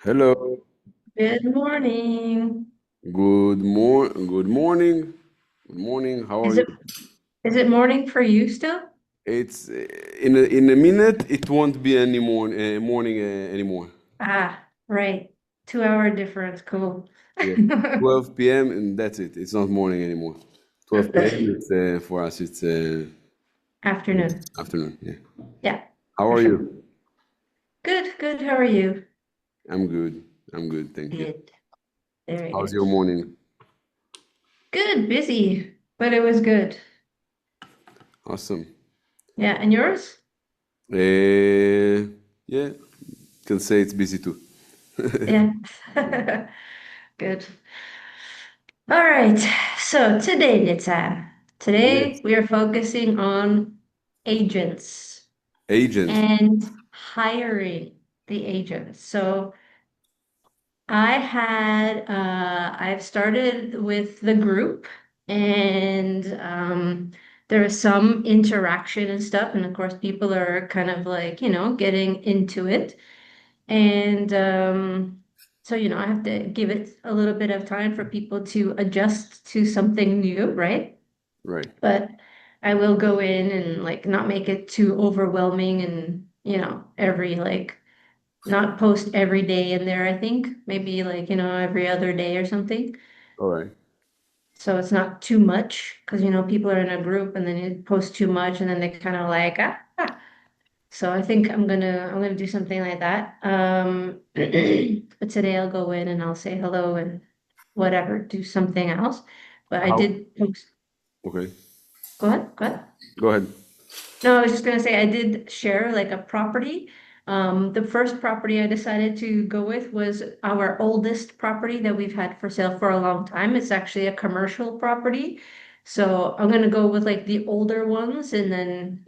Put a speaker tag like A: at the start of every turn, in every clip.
A: Hello.
B: Good morning.
A: Good morning. Good morning. How are
B: Is
A: you?
B: it is it morning for you still?
A: It's in a minute. It won't be any more morning anymore.
B: Right. 2 hour difference. Cool.
A: Yeah, 12 p.m. and that's it. It's not morning anymore. 12 p.m. It's for us. It's
B: Afternoon.
A: afternoon. Yeah.
B: Yeah,
A: How
B: for
A: are
B: sure.
A: you?
B: Good, good. How are you?
A: I'm good. I'm good. Thank you.
B: Good. Very
A: How's
B: good.
A: your morning?
B: Good, busy, but it was good.
A: Awesome.
B: Yeah, and yours?
A: Yeah, can say it's busy too.
B: Yeah. Good. All right. So today, Nitzan,
A: Yes.
B: today we are focusing on agents
A: Agents.
B: and hiring the agents. So I've started with the group and there was some interaction and stuff. And of course, people are kind of like, getting into it. And so, I have to give it a little bit of time for people to adjust to something new, right?
A: Right.
B: But I will go in and like not make it too overwhelming and, every like not post every day in there, I think. Maybe like, every other day or something.
A: All right.
B: So it's not too much because, people are in a group and then you post too much and then they kind of like, ah. So I think I'm gonna do something like that. But today I'll go in and I'll say hello and whatever, do something else. But I
A: How?
B: did post,
A: Okay.
B: go ahead, go ahead.
A: Go ahead.
B: No, I was just gonna say I did share like a property. The first property I decided to go with was our oldest property that we've had for sale for a long time. It's actually a commercial property. So I'm gonna go with like the older ones and then,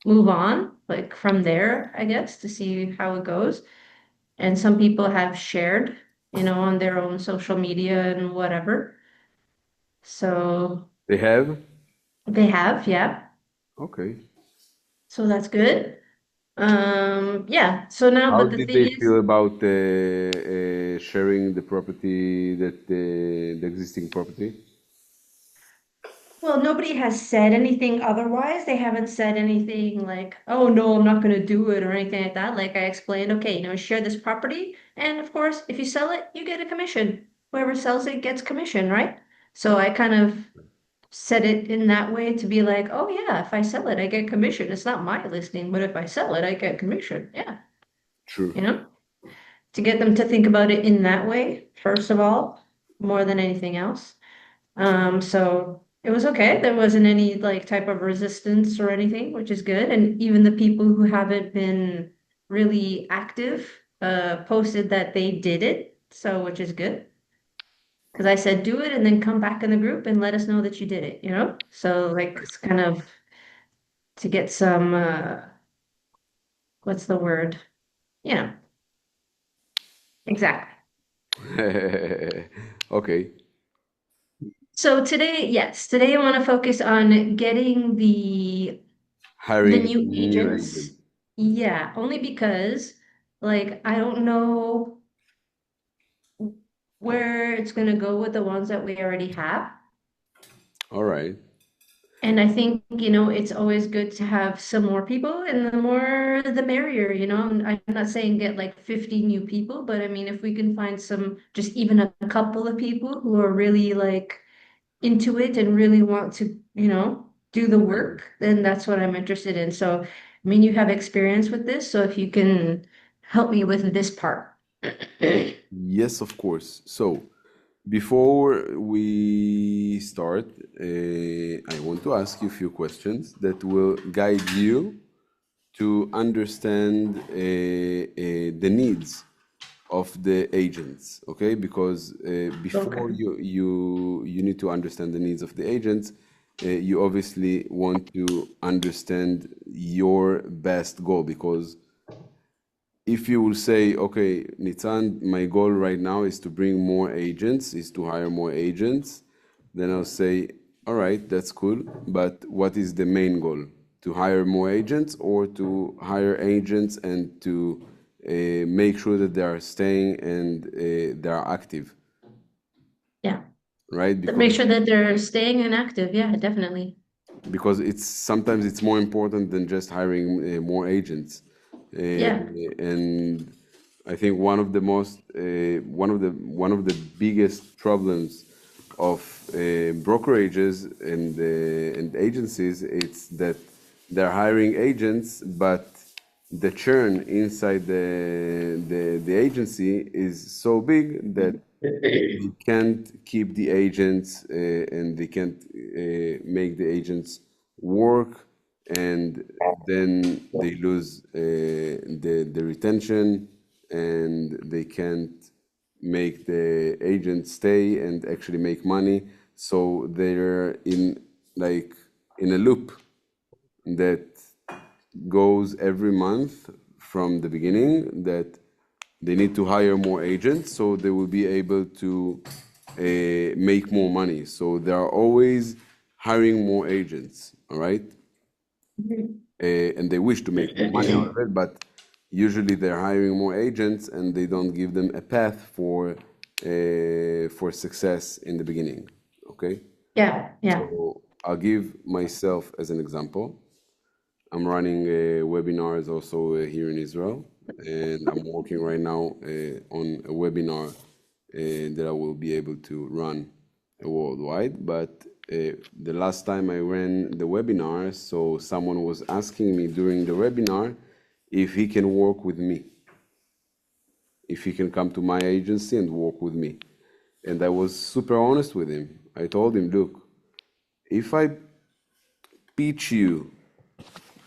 B: move on like from there, I guess, to see how it goes. And some people have shared, on their own social media and whatever. So
A: They have?
B: they have, yeah.
A: Okay.
B: So that's good. Yeah. So now,
A: How
B: but the
A: did
B: thing
A: they
B: is,
A: feel about sharing the property, the existing property?
B: well, nobody has said anything otherwise. They haven't said anything like, oh no, I'm not going to do it or anything like that. Like I explained, okay, share this property. And of course, if you sell it, you get a commission. Whoever sells it gets commission, right? So I kind of said it in that way to be like, oh yeah, if I sell it, I get commission. It's not my listing, but if I sell it, I get commission. Yeah.
A: True.
B: You know? To get them to think about it in that way, first of all, more than anything else. So it was okay. There wasn't any like type of resistance or anything, which is good. And even the people who haven't been really active posted that they did it, so which is good. Because I said do it and then come back in the group and let us know that you did it. So like it's kind of to get some what's the word? Yeah, exactly.
A: Okay.
B: So today, yes, today I want to focus on getting the
A: Hiring
B: new
A: new
B: agents.
A: agent.
B: Yeah, only because like I don't know where it's going to go with the ones that we already have.
A: All right.
B: And I think, it's always good to have some more people, and the more the merrier. I'm not saying get like 50 new people, but I mean, if we can find some, just even a couple of people who are really like into it and really want to, do the work, then that's what I'm interested in. So, I mean, you have experience with this, so if you can help me with this part.
A: Yes, of course. So, before we start, I want to ask you a few questions that will guide you to understand the needs of the agents, okay? Because
B: Okay.
A: before you need to understand the needs of the agents, you obviously want to understand your best goal. Because if you will say, okay, Nitzan, my goal right now is to bring more agents, is to hire more agents, then I'll say, all right, that's cool, but what is the main goal? To hire more agents or to hire agents and to make sure that they are staying and they are active,
B: Yeah.
A: right?
B: Make sure that they're staying inactive. Yeah, definitely.
A: Because it's sometimes it's more important than just hiring more agents.
B: Yeah.
A: And I think one of the biggest problems of brokerages and agencies, it's that they're hiring agents, but the churn inside the agency is so big that they can't keep the agents and they can't make the agents work, and then they lose the retention, and they can't make the agent stay and actually make money. So they're in like in a loop that goes every month from the beginning, that they need to hire more agents so they will be able to make more money. So they are always hiring more agents, all right? And they wish to make more money out of it, but usually they're hiring more agents and they don't give them a path for success in the beginning, okay?
B: Yeah. Yeah.
A: So I'll give myself as an example. I'm running webinars also here in Israel, and I'm working right now on a webinar that I will be able to run worldwide. But the last time I ran the webinar, so someone was asking me during the webinar if he can work with me, if he can come to my agency and work with me. And I was super honest with him. I told him, look, if I pitch you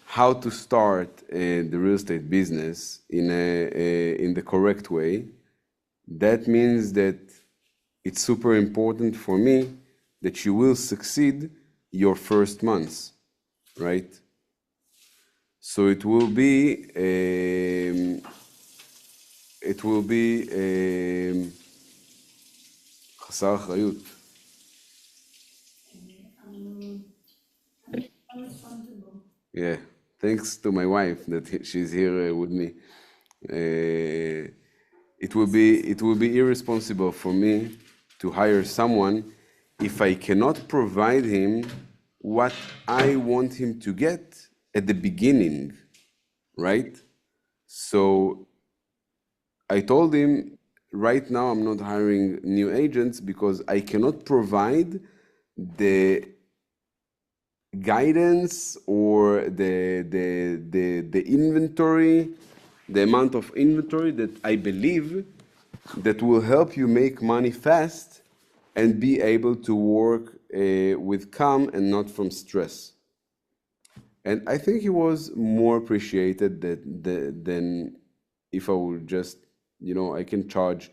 A: how to start the real estate business in the correct way, that means that it's super important for me that you will succeed your first months, right? So it will be חסר אחריות. Yeah, thanks to my wife that she's here with me. It will be irresponsible for me to hire someone if I cannot provide him what I want him to get at the beginning, right? So I told him, right now I'm not hiring new agents because I cannot provide the guidance or the inventory, the amount of inventory that I believe that will help you make money fast and be able to work with calm and not from stress. And I think he was more appreciated than if I would just, I can charge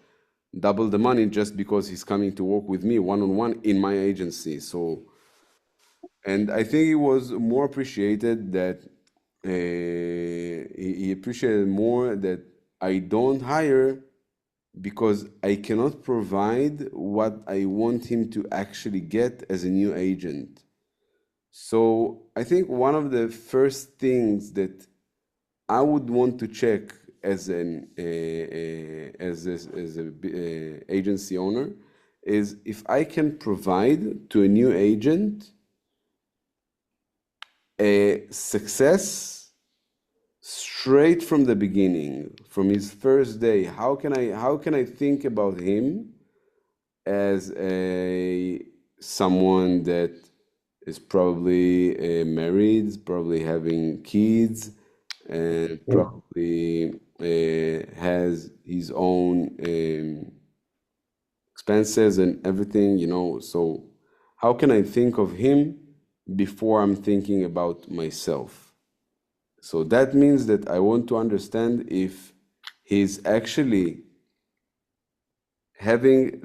A: double the money just because he's coming to work with me one-on-one in my agency. So, and I think he was more appreciated that he appreciated more that I don't hire because I cannot provide what I want him to actually get as a new agent. So I think one of the first things that I would want to check as an as a agency owner is if I can provide to a new agent a success straight from the beginning, from his first day. How can I think about him as a someone that is probably married, probably having kids, and probably has his own expenses and everything, So how can I think of him before I'm thinking about myself? So that means that I want to understand if he's actually having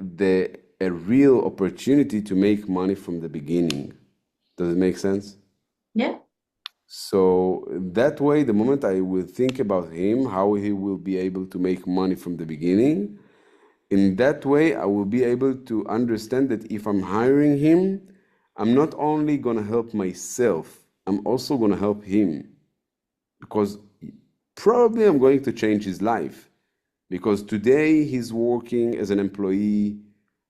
A: a real opportunity to make money from the beginning. Does it make sense?
B: Yeah.
A: So that way, the moment I will think about him, how he will be able to make money from the beginning, in that way, I will be able to understand that if I'm hiring him, I'm not only going to help myself, I'm also going to help him. Because probably I'm going to change his life because today he's working as an employee,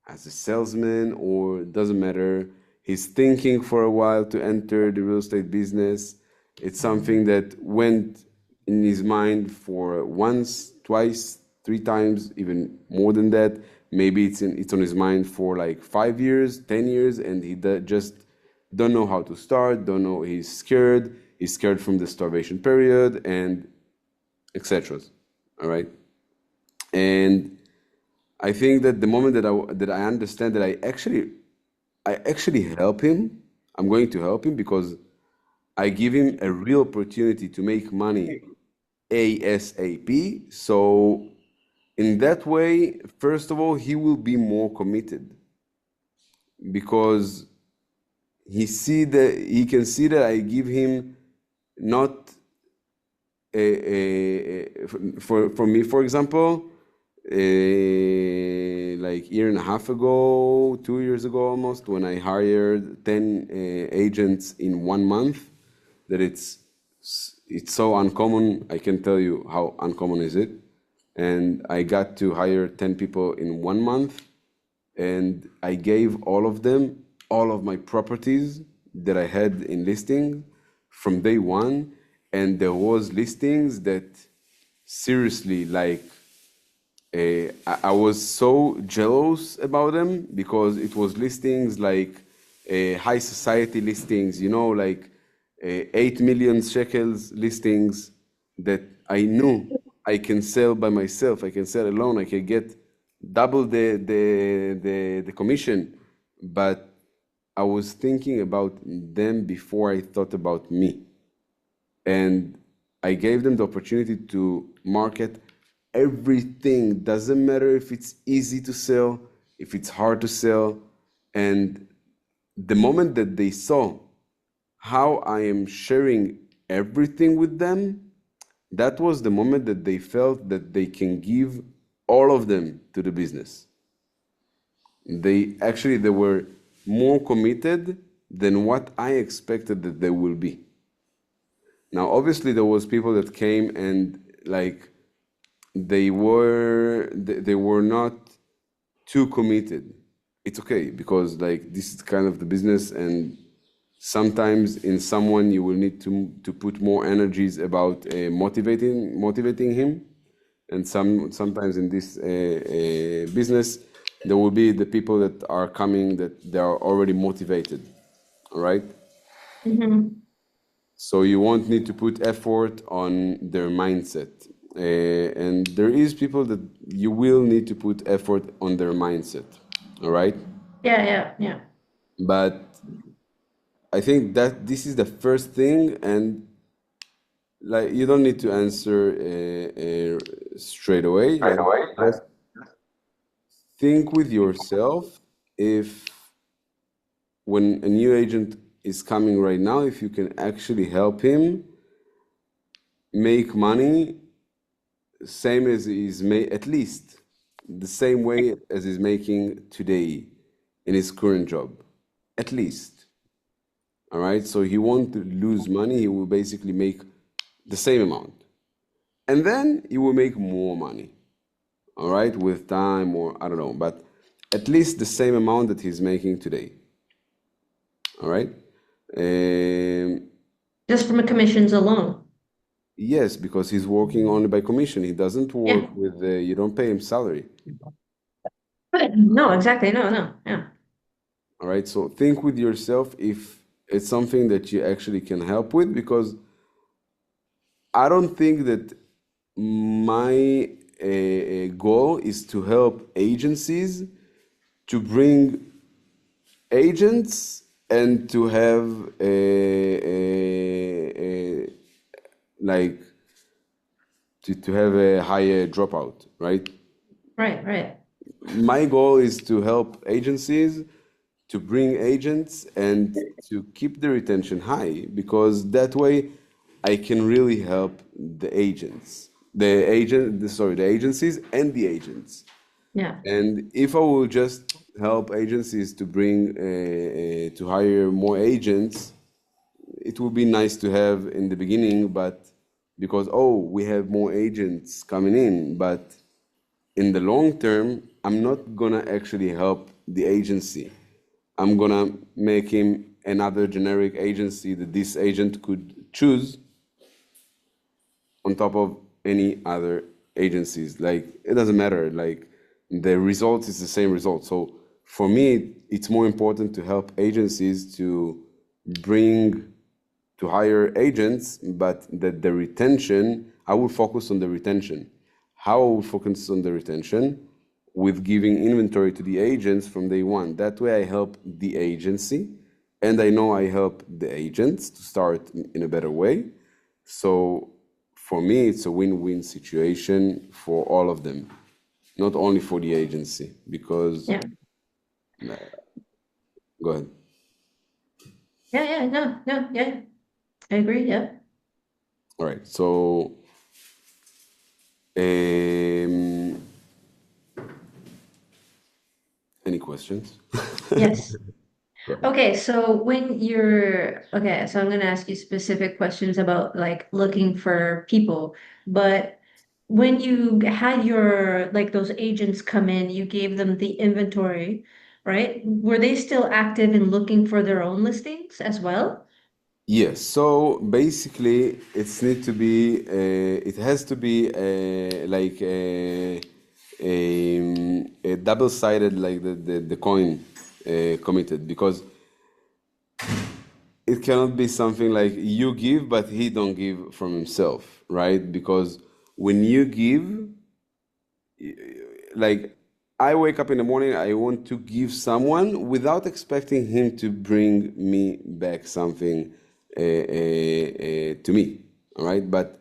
A: as a salesman, or it doesn't matter. He's thinking for a while to enter the real estate business. It's something that went in his mind for once, twice, three times, even more than that. Maybe it's on his mind for like 5 years, 10 years, and he just don't know how to start. Don't know. He's scared. He's scared from the starvation period and etc. All right, and I think that the moment that I understand that I actually help him, I'm going to help him because I give him a real opportunity to make money ASAP. So in that way, first of all, he will be more committed because he can see that I give him not for me, for example, like year and a half ago, 2 years ago almost, when I hired 10 agents in 1 month, that it's so uncommon. I can tell you how uncommon is it. And I got to hire 10 people in 1 month, and I gave all of them all of my properties that I had in listing from day one. And there was listings that seriously, like, I was so jealous about them because it was listings like high society listings, like 8 million shekels listings that I knew I can sell by myself. I can sell alone. I can get double the commission. But I was thinking about them before I thought about me. And I gave them the opportunity to market everything. Doesn't matter if it's easy to sell, if it's hard to sell. And the moment that they saw how I am sharing everything with them, that was the moment that they felt that they can give all of them to the business. They were more committed than what I expected that they will be. Now, obviously, there was people that came and like they were not too committed. It's okay because like this is kind of the business, and sometimes in someone you will need to put more energies about motivating him, and sometimes in this business there will be the people that are coming that they are already motivated. All right.
B: Mm-hmm.
A: So you won't need to put effort on their mindset. And there is people that you will need to put effort on their mindset. All right.
B: Yeah, yeah, yeah.
A: But I think that this is the first thing, and like you don't need to answer straight away.
B: Right
A: Like
B: away. Like,
A: just think with yourself if when a new agent is coming right now, if you can actually help him make money same as he's at least the same way as he's making today in his current job, at least. All right, so he won't lose money. He will basically make the same amount, and then he will make more money. All right, with time, or I don't know, but at least the same amount that he's making today. All right. Um,
B: just from the commissions alone.
A: yes, because he's working only by commission. He doesn't work
B: Yeah.
A: with. You don't pay him salary.
B: But no, exactly. No, no. Yeah.
A: All right, so think with yourself if it's something that you actually can help with, because I don't think that my goal is to help agencies to bring agents and to have like to have a higher dropout, right?
B: Right, right.
A: My goal is to help agencies to bring agents and to keep the retention high, because that way I can really help the agencies and the agents.
B: Yeah.
A: And if I will just help agencies to bring to hire more agents, it would be nice to have in the beginning, but because, oh, we have more agents coming in, but in the long term, I'm not gonna actually help the agency. I'm gonna make him another generic agency that this agent could choose on top of any other agencies. Like, it doesn't matter. Like, the result is the same result. So for me, it's more important to help agencies to bring to hire agents, but that the retention, I will focus on the retention. How I will focus on the retention? With giving inventory to the agents from day one. That way I help the agency, and I know I help the agents to start in a better way. So for me, it's a win-win situation for all of them, not only for the agency, because,
B: Yeah.
A: go ahead.
B: Yeah, no, yeah. I agree, yeah.
A: All right, so um, any questions?
B: Yes.
A: Go ahead.
B: Okay, so okay, so I'm gonna ask you specific questions about like looking for people, but when you had like those agents come in, you gave them the inventory, right? Were they still active in looking for their own listings as well?
A: Yes, so basically it has to be like a double-sided, like the coin committed, because it cannot be something like you give but he don't give from himself, right? Because when you give, like, I wake up in the morning, I want to give someone without expecting him to bring me back something to me, all right? But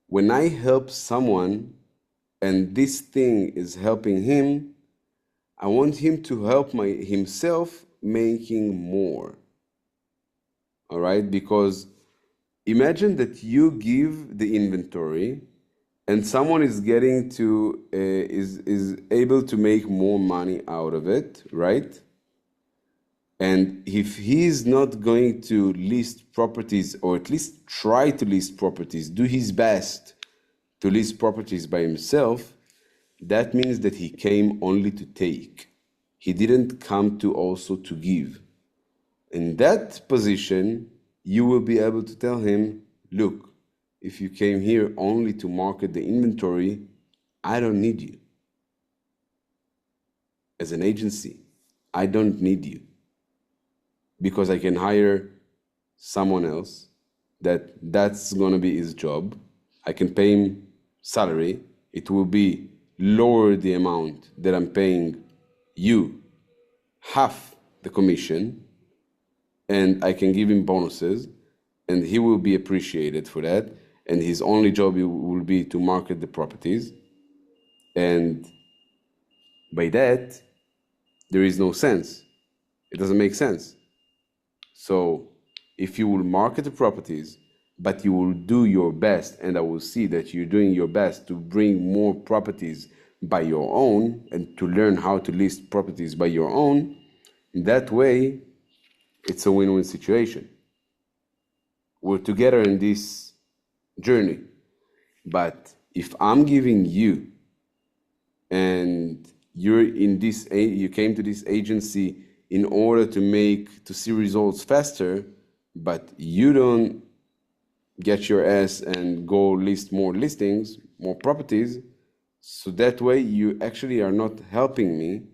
A: when I help someone and this thing is helping him, I want him to help himself making more, all right? Because imagine that you give the inventory and someone is getting to is able to make more money out of it, right? And if he's not going to list properties, or at least try to list properties, do his best to list properties by himself, that means that he came only to take. He didn't come to also to give. In that position, you will be able to tell him, look, if you came here only to market the inventory, I don't need you. As an agency, I don't need you, because I can hire someone else that's going to be his job. I can pay him salary. It will be lower the amount that I'm paying you, half the commission, and I can give him bonuses, and he will be appreciated for that. And his only job will be to market the properties. And by that, there is no sense. It doesn't make sense. So if you will market the properties, but you will do your best, and I will see that you're doing your best to bring more properties by your own and to learn how to list properties by your own, that way it's a win-win situation. We're together in this journey. But if I'm giving you, and you came to this agency in order to see results faster, but you don't get your ass and go list more listings, more properties, so that way you actually are not helping me.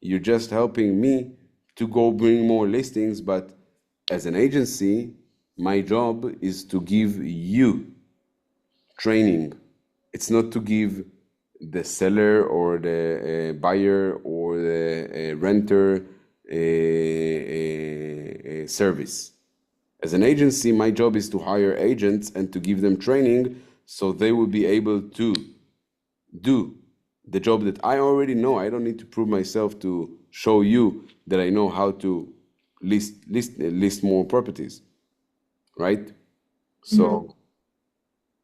A: You're just helping me to go bring more listings, but as an agency, my job is to give you training. It's not to give the seller or the buyer or the renter a service. As an agency, my job is to hire agents and to give them training so they will be able to do the job that I already know. I don't need to prove myself to show you that I know how to list more properties, right?
B: Mhm.
A: So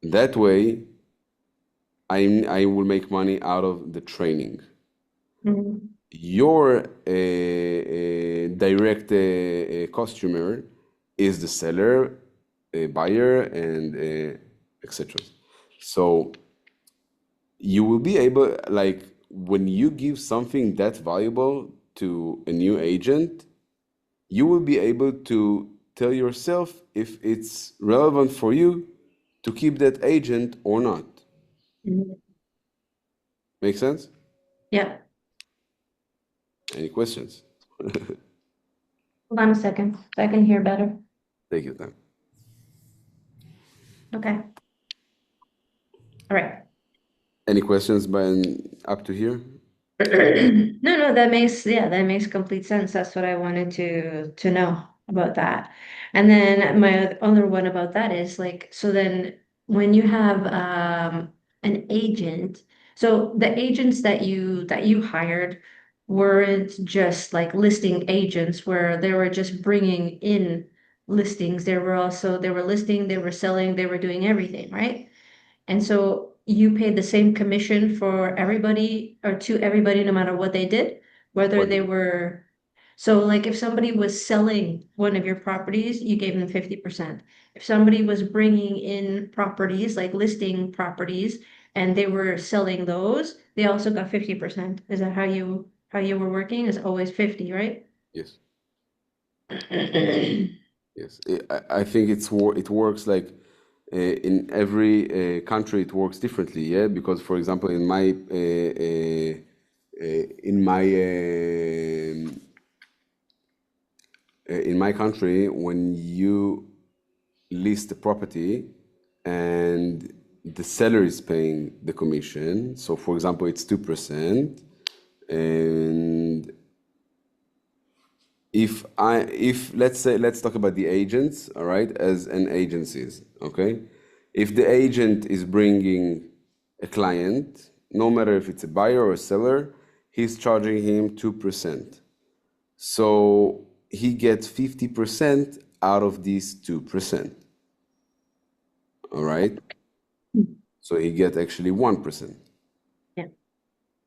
A: that way, I will make money out of the training.
B: Mhm.
A: Your direct customer is the seller, buyer, and etc. So you will be able, like, when you give something that valuable to a new agent, you will be able to tell yourself if it's relevant for you to keep that agent or not.
B: Mhm.
A: Make sense?
B: Yeah.
A: Any questions?
B: Hold on a second, so I can hear better.
A: Take your time.
B: Okay. All right.
A: Any questions by up to here?
B: No, no, that makes complete sense. That's what I wanted to know about that. And then my other one about that is like, so then when you have an agent, so the agents that you hired weren't just like listing agents where they were just bringing in listings. They were listing, they were selling, they were doing everything, right? And so you paid the same commission for everybody or to everybody, no matter what they did, whether
A: What do
B: they
A: you mean?
B: were. So like if somebody was selling one of your properties, you gave them 50%. If somebody was bringing in properties, like listing properties, and they were selling those, they also got 50%. Is that how you were working? It's always 50, right?
A: Yes, yes. I think it works like in every country it works differently. Yeah, because for example, in my country, when you list the property and the seller is paying the commission, so for example, it's 2%, and if let's talk about the agents, all right, as an agencies, okay? If the agent is bringing a client, no matter if it's a buyer or a seller, he's charging him 2%. So he gets 50% out of these 2%, all right? So he gets actually 1%.
B: Yeah.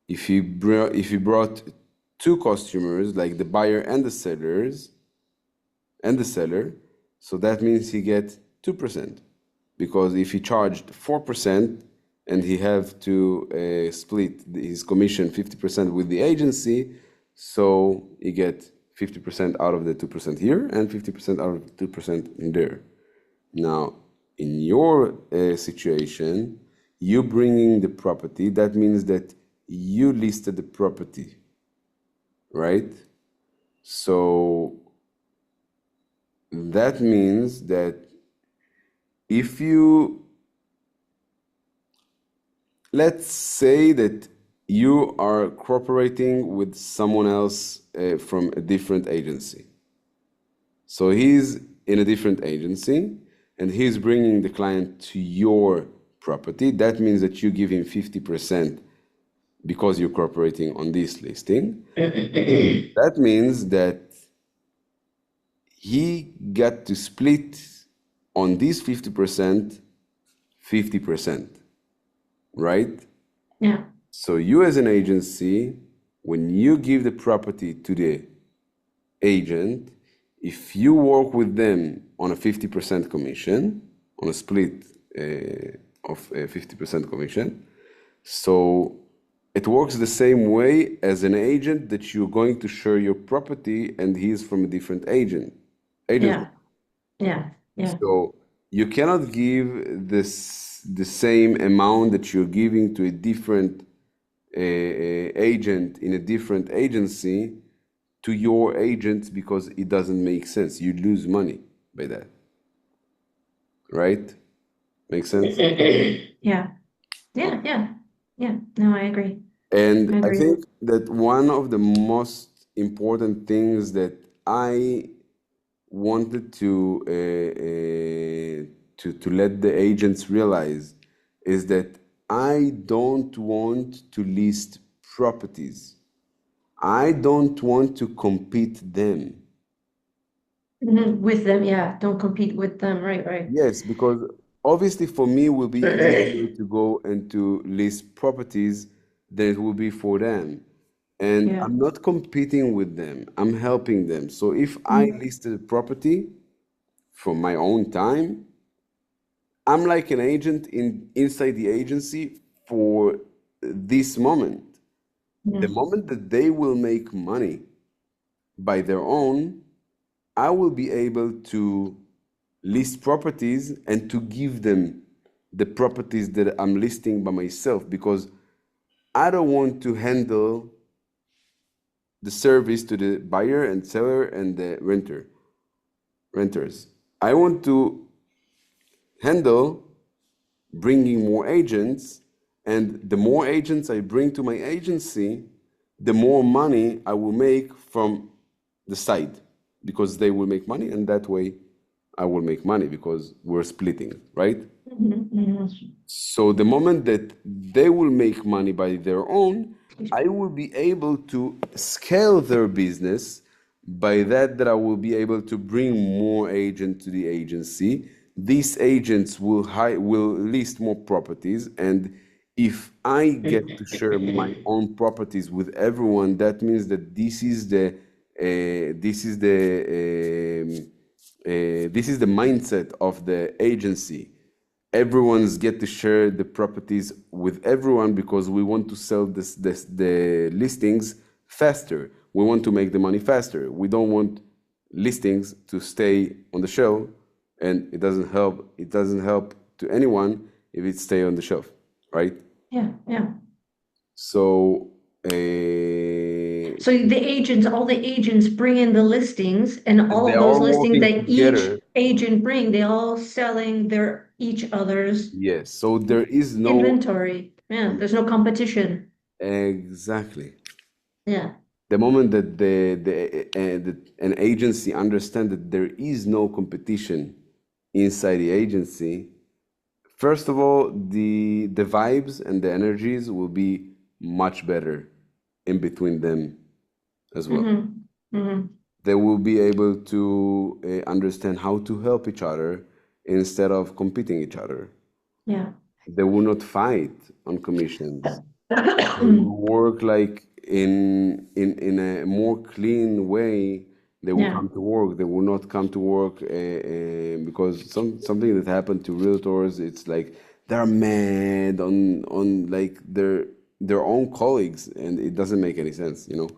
A: If he brought two customers, like the buyer and the seller, so that means he gets 2%. Because if he charged 4% and he have to split his commission 50% with the agency, so he get 50% out of the 2% here and 50% out of the 2% in there. Now, in your situation, you bringing the property, that means that you listed the property, right? So that means that if you, let's say that you are cooperating with someone else from a different agency. So he's in a different agency and he's bringing the client to your property. That means that you give him 50% because you're cooperating on this listing. That means that he got to split on this 50%, 50%, right?
B: Yeah.
A: So you as an agency, when you give the property to the agent, if you work with them on a 50% commission, on a split of a 50% commission, so it works the same way as an agent that you're going to share your property and he's from a different agency.
B: Yeah. Yeah. Yeah.
A: So you cannot give the same amount that you're giving to a different agent in a different agency to your agent because it doesn't make sense. You lose money by that, right? Make sense?
B: Yeah. Yeah.
A: Okay.
B: Yeah. Yeah. No, I agree. I
A: And I
B: agree.
A: think that one of the most important things that I wanted to let the agents realize is that I don't want to list properties. I don't want to compete them.
B: With them, yeah. Don't compete with them. Right, right.
A: Yes, because obviously for me it will be easier to go and to list properties than it will be for them. And
B: Yeah.
A: I'm not competing with them, I'm helping them. So if I
B: Mm.
A: listed a property from my own time, I'm like an agent inside the agency for this moment. The
B: Mm.
A: moment that they will make money by their own, I will be able to list properties and to give them the properties that I'm listing by myself because I don't want to handle the service to the buyer and seller and the renters. I want to handle bringing more agents, and the more agents I bring to my agency, the more money I will make from the side because they will make money, and that way I will make money because we're splitting, right?
B: Mhm, mhm.
A: So the moment that they will make money by their own, I will be able to scale their business. By that I will be able to bring more agents to the agency. These agents will list more properties, and if I get to share my own properties with everyone, that means that this is the mindset of the agency. Everyone's get to share the properties with everyone because we want to sell the listings faster. We want to make the money faster. We don't want listings to stay on the shelf, and it doesn't help to anyone if it stay on the shelf, right?
B: Yeah, yeah.
A: So
B: So all the agents bring in the listings, and all
A: they
B: of those
A: are
B: listings
A: working
B: that each
A: together.
B: agent bring, they all selling their each other's
A: Yes, so there is no
B: inventory. Yeah, there's no competition.
A: exactly.
B: Yeah.
A: The moment that an agency understands that there is no competition inside the agency, first of all, the vibes and the energies will be much better in between them as well.
B: Mm-hmm. Mm-hmm.
A: They will be able to understand how to help each other instead of competing each other.
B: Yeah.
A: They will not fight on commissions. They will work like in a more clean way. They will
B: Yeah.
A: come to work. They will not come to work because something that happened to realtors. It's like they're mad on like their own colleagues, and it doesn't make any sense, you know.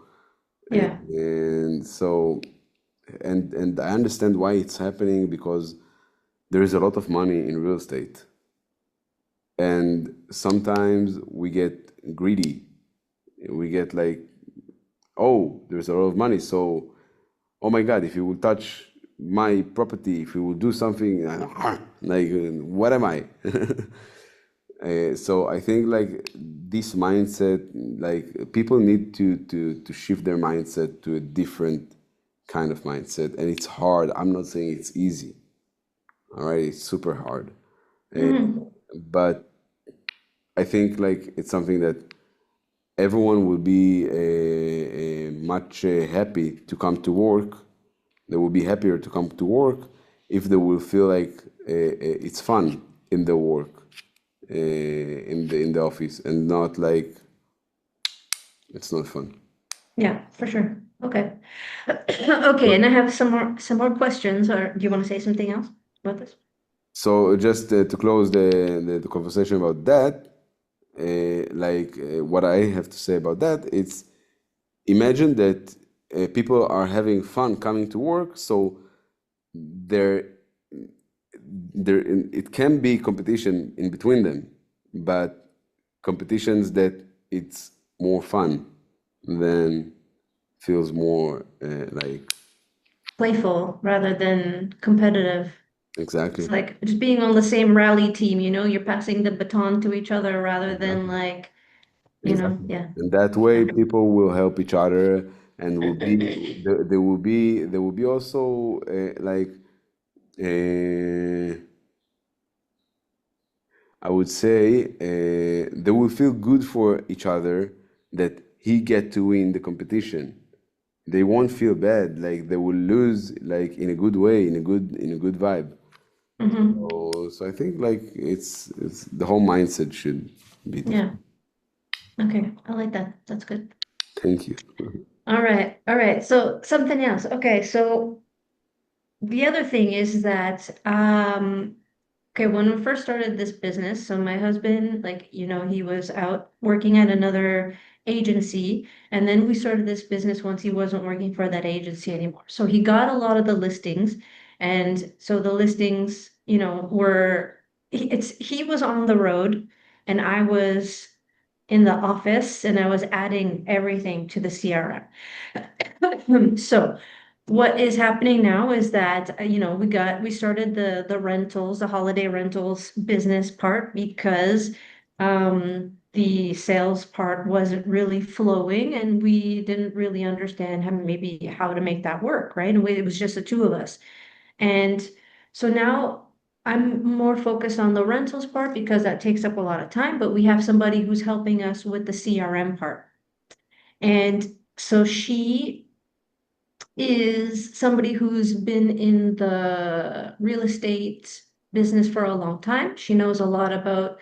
B: Yeah.
A: And so and I understand why it's happening because there is a lot of money in real estate, and sometimes we get greedy. We get like, oh, there's a lot of money, so oh my God, if you will touch my property, if you will do something, like what am I? So I think like this mindset, like people need to shift their mindset to a different kind of mindset, and it's hard. I'm not saying it's easy. All right, it's super hard,
B: Mm-hmm.
A: but I think like it's something that everyone will be much happy to come to work. They will be happier to come to work if they will feel like it's fun in the work, in the office, and not like it's not fun.
B: Yeah, for sure. Okay. Okay,
A: But
B: and I have some more questions, or do you want to say something else about this?
A: so just to close the conversation about that, what I have to say about that, it's imagine that people are having fun coming to work, so there there it can be competition in between them, but competitions that it's more fun than feels more like
B: Playful rather than competitive. It's
A: exactly,
B: like just being on the same rally team, you're passing the baton to each other rather than
A: exactly,
B: like,
A: exactly.
B: yeah.
A: And that way
B: Yeah.
A: people will help each other, and will be there will be also uh, I would say they will feel good for each other that he get to win the competition. They won't feel bad, like they will lose like in a good way, in a good vibe.
B: Hmm.
A: So I think like it's the whole mindset should be
B: Yeah.
A: different.
B: Okay. I like that. That's good.
A: Thank you.
B: All right. All right. So something else. Okay. So the other thing is that Okay, when we first started this business, so my husband, like, he was out working at another agency, and then we started this business once he wasn't working for that agency anymore. So he got a lot of the listings, and so the listings, were he was on the road, and I was in the office, and I was adding everything to the CRM. So what is happening now is that, we started the rentals, the holiday rentals business part because the sales part wasn't really flowing and we didn't really understand how to make that work, right? And it was just the two of us. And so now I'm more focused on the rentals part because that takes up a lot of time, but we have somebody who's helping us with the CRM part. And so she is somebody who's been in the real estate business for a long time. She knows a lot about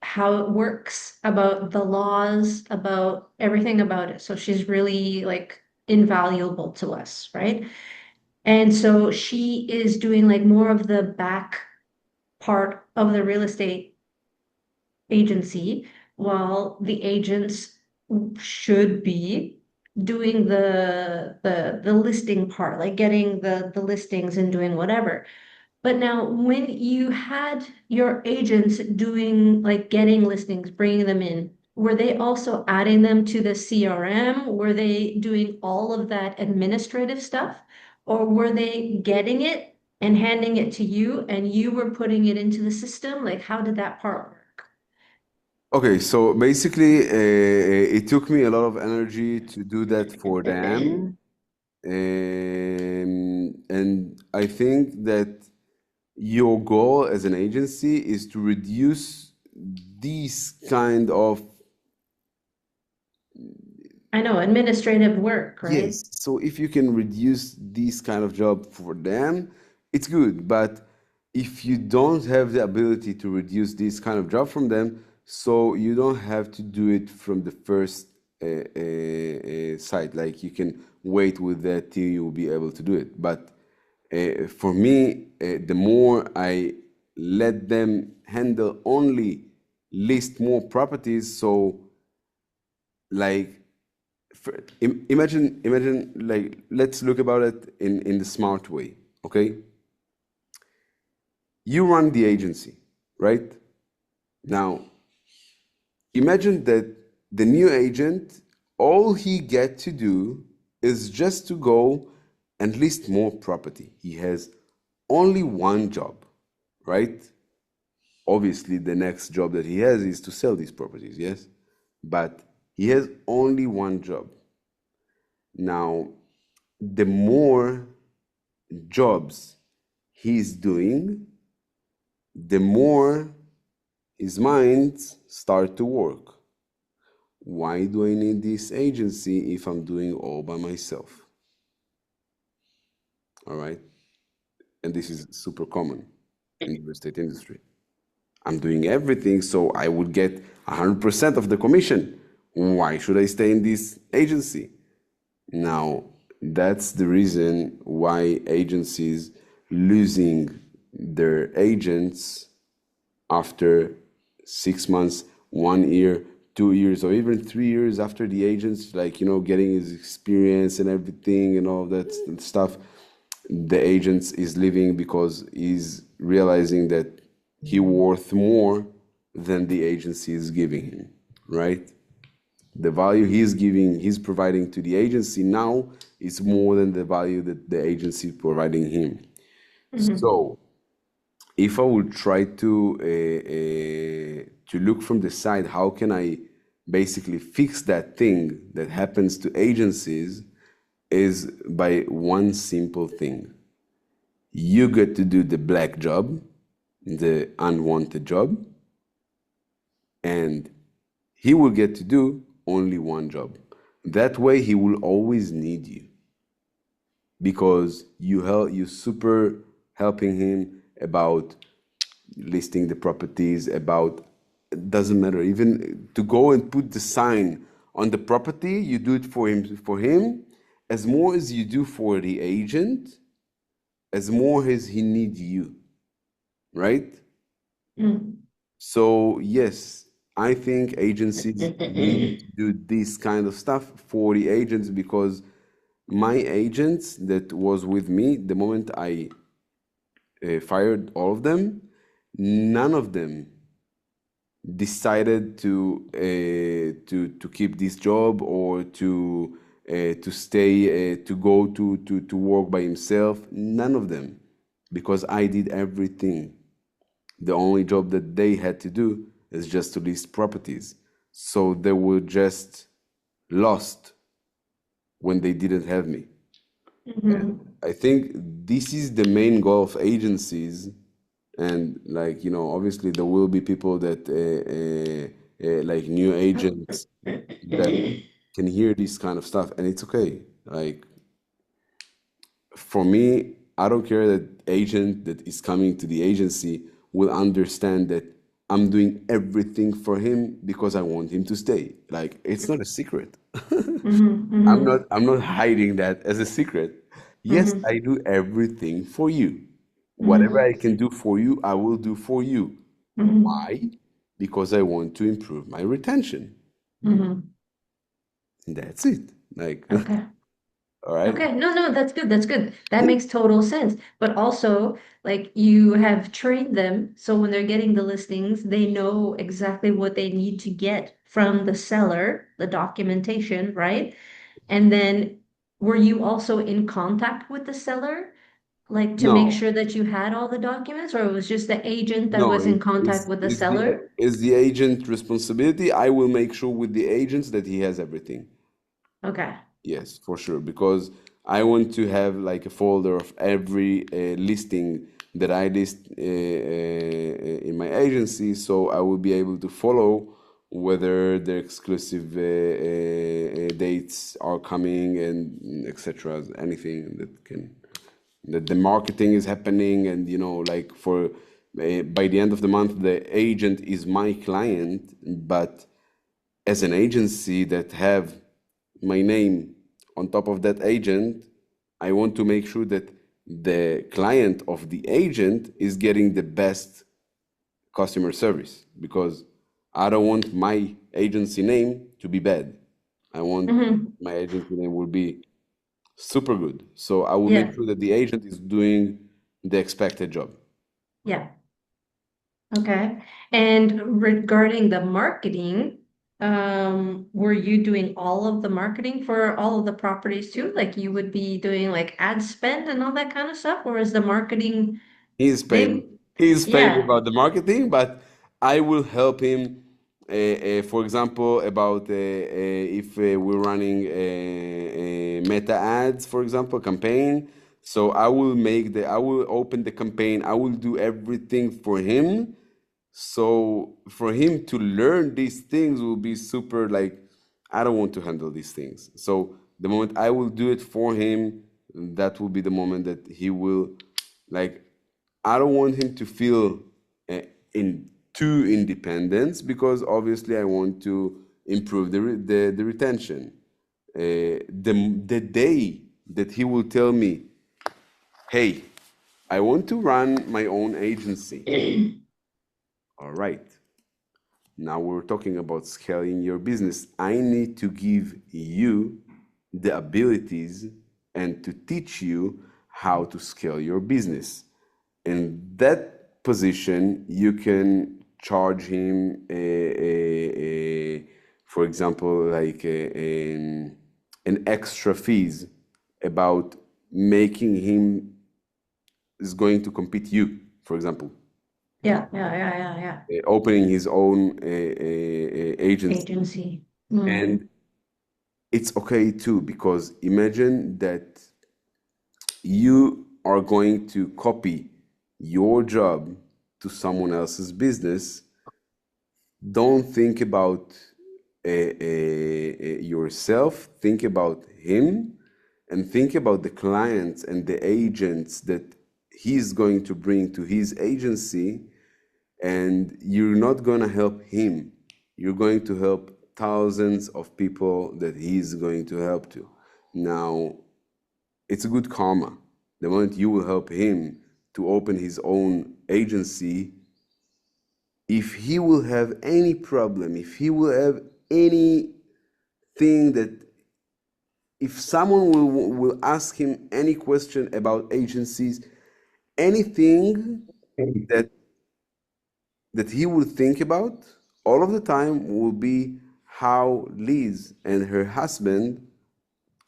B: how it works, about the laws, about everything about it. So she's really like invaluable to us, right? And so she is doing like more of the back part of the real estate agency, while the agents should be doing the listing part, like getting the listings and doing whatever. But now, when you had your agents doing like getting listings, bringing them in, were they also adding them to the CRM? Were they doing all of that administrative stuff? Or were they getting it and handing it to you and you were putting it into the system? Like, how did that part work?
A: Okay, so basically, it took me a lot of energy to do that for them. And I think that your goal as an agency is to reduce these kind of,
B: I know, administrative work, right?
A: yes. So if you can reduce this kind of job for them, it's good. But if you don't have the ability to reduce this kind of job from them, so you don't have to do it from the first side. Like you can wait with that till you'll be able to do it. But for me, the more I let them handle only list more properties, so like imagine like let's look about it in the smart way, okay? You run the agency, right? Now imagine that the new agent, all he get to do is just to go and list more property. He has only one job, right? Obviously the next job that he has is to sell these properties, yes, but he has only one job. Now the more jobs he's doing, the more his mind start to work. Why do I need this agency if I'm doing all by myself? All right. And this is super common in the real estate industry. I'm doing everything so I would get 100% of the commission. Why should I stay in this agency? Now, that's the reason why agencies losing their agents after 6 months, 1 year, 2 years, or even 3 years after the agents, like, getting his experience and everything and all that stuff, the agents is leaving because he's realizing that he worth more than the agency is giving him, right? The value he's providing to the agency now is more than the value that the agency is providing him.
B: Mhm.
A: So if I would try to look from the side, how can I basically fix that thing that happens to agencies is by one simple thing. You get to do the black job, the unwanted job, and he will get to do only one job. That way he will always need you because you super helping him about listing the properties, about, it doesn't matter, even to go and put the sign on the property, you do it for him as more as you do for the agent, as more as he needs you. right?
B: Mm.
A: So yes, I think agencies need to do this kind of stuff for the agents, because my agents that was with me the moment I fired all of them, none of them decided to keep this job, or to stay to go to work by himself. None of them, because I did everything. The only job that they had to do is just to list properties. So they were just lost when they didn't have me. And
B: Mhm.
A: I think this is the main goal of agencies. And like, obviously there will be people that like new agents that can hear this kind of stuff, and it's okay. Like, for me, I don't care that agent that is coming to the agency will understand that I'm doing everything for him because I want him to stay. Like, it's not a secret.
B: Mhm.
A: I'm
B: Mhm.
A: not hiding that as a secret. Yes,
B: Mhm.
A: I do everything for you. Whatever
B: Mhm.
A: I can do for you, I will do for you.
B: Mhm.
A: Why? Because I want to improve my retention.
B: Mhm.
A: That's it. Like,
B: Okay.
A: all right.
B: Okay. No, no, that's good. That's good. That makes total sense. But also, like you have trained them, so when they're getting the listings, they know exactly what they need to get from the seller, the documentation, right? And then were you also in contact with the seller, like to make
A: No,
B: sure that you had all the documents, or it was just the agent that
A: no,
B: was in contact with the seller?
A: is the agent responsibility. I will make sure with the agents that he has everything.
B: Okay.
A: Yes, for sure. Because I want to have like a folder of every listing that I list in my agency, so I will be able to follow whether the exclusive dates are coming, and etc. Anything that can, that the marketing is happening, and like, for by the end of the month, the agent is my client, but as an agency that have my name on top of that agent, I want to make sure that the client of the agent is getting the best customer service, because I don't want my agency name to be bad. I want
B: Hmm.
A: my agency name will be super good. So I will make
B: Yeah.
A: sure that the agent is doing the expected job.
B: Yeah. Okay. And regarding the marketing, were you doing all of the marketing for all of the properties too? Like you would be doing like ad spend and all that kind of stuff, or is the marketing
A: He's paying.
B: they,
A: He's paying
B: yeah.
A: about the marketing, but I will help him. For example, about if we're running meta ads, for example, campaign. So I will open the campaign. I will do everything for him. So for him to learn these things will be super, like, I don't want to handle these things. So the moment I will do it for him, that will be the moment that he will, like, I don't want him to feel uh, in too independence, because obviously I want to improve the retention. The day that he will tell me, hey, I want to run my own agency. All right. Now we're talking about scaling your business. I need to give you the abilities and to teach you how to scale your business. In that position, you can charge him, for example, like an extra fees about making him is going to compete you, for example,
B: Yeah, yeah, yeah, yeah, yeah.
A: opening his own agency.
B: Agency. Mm.
A: And it's okay too, because imagine that you are going to copy your job to someone else's business. Don't think about yourself, think about him, and think about the clients and the agents that he's going to bring to his agency. And you're not going to help him, you're going to help thousands of people that he's going to help to. Now, it's a good karma. The moment you will help him to open his own agency, if he will have any problem, if he will have anything that, if someone will ask him any question about agencies, anything that he will think about all of the time will be how Liz and her husband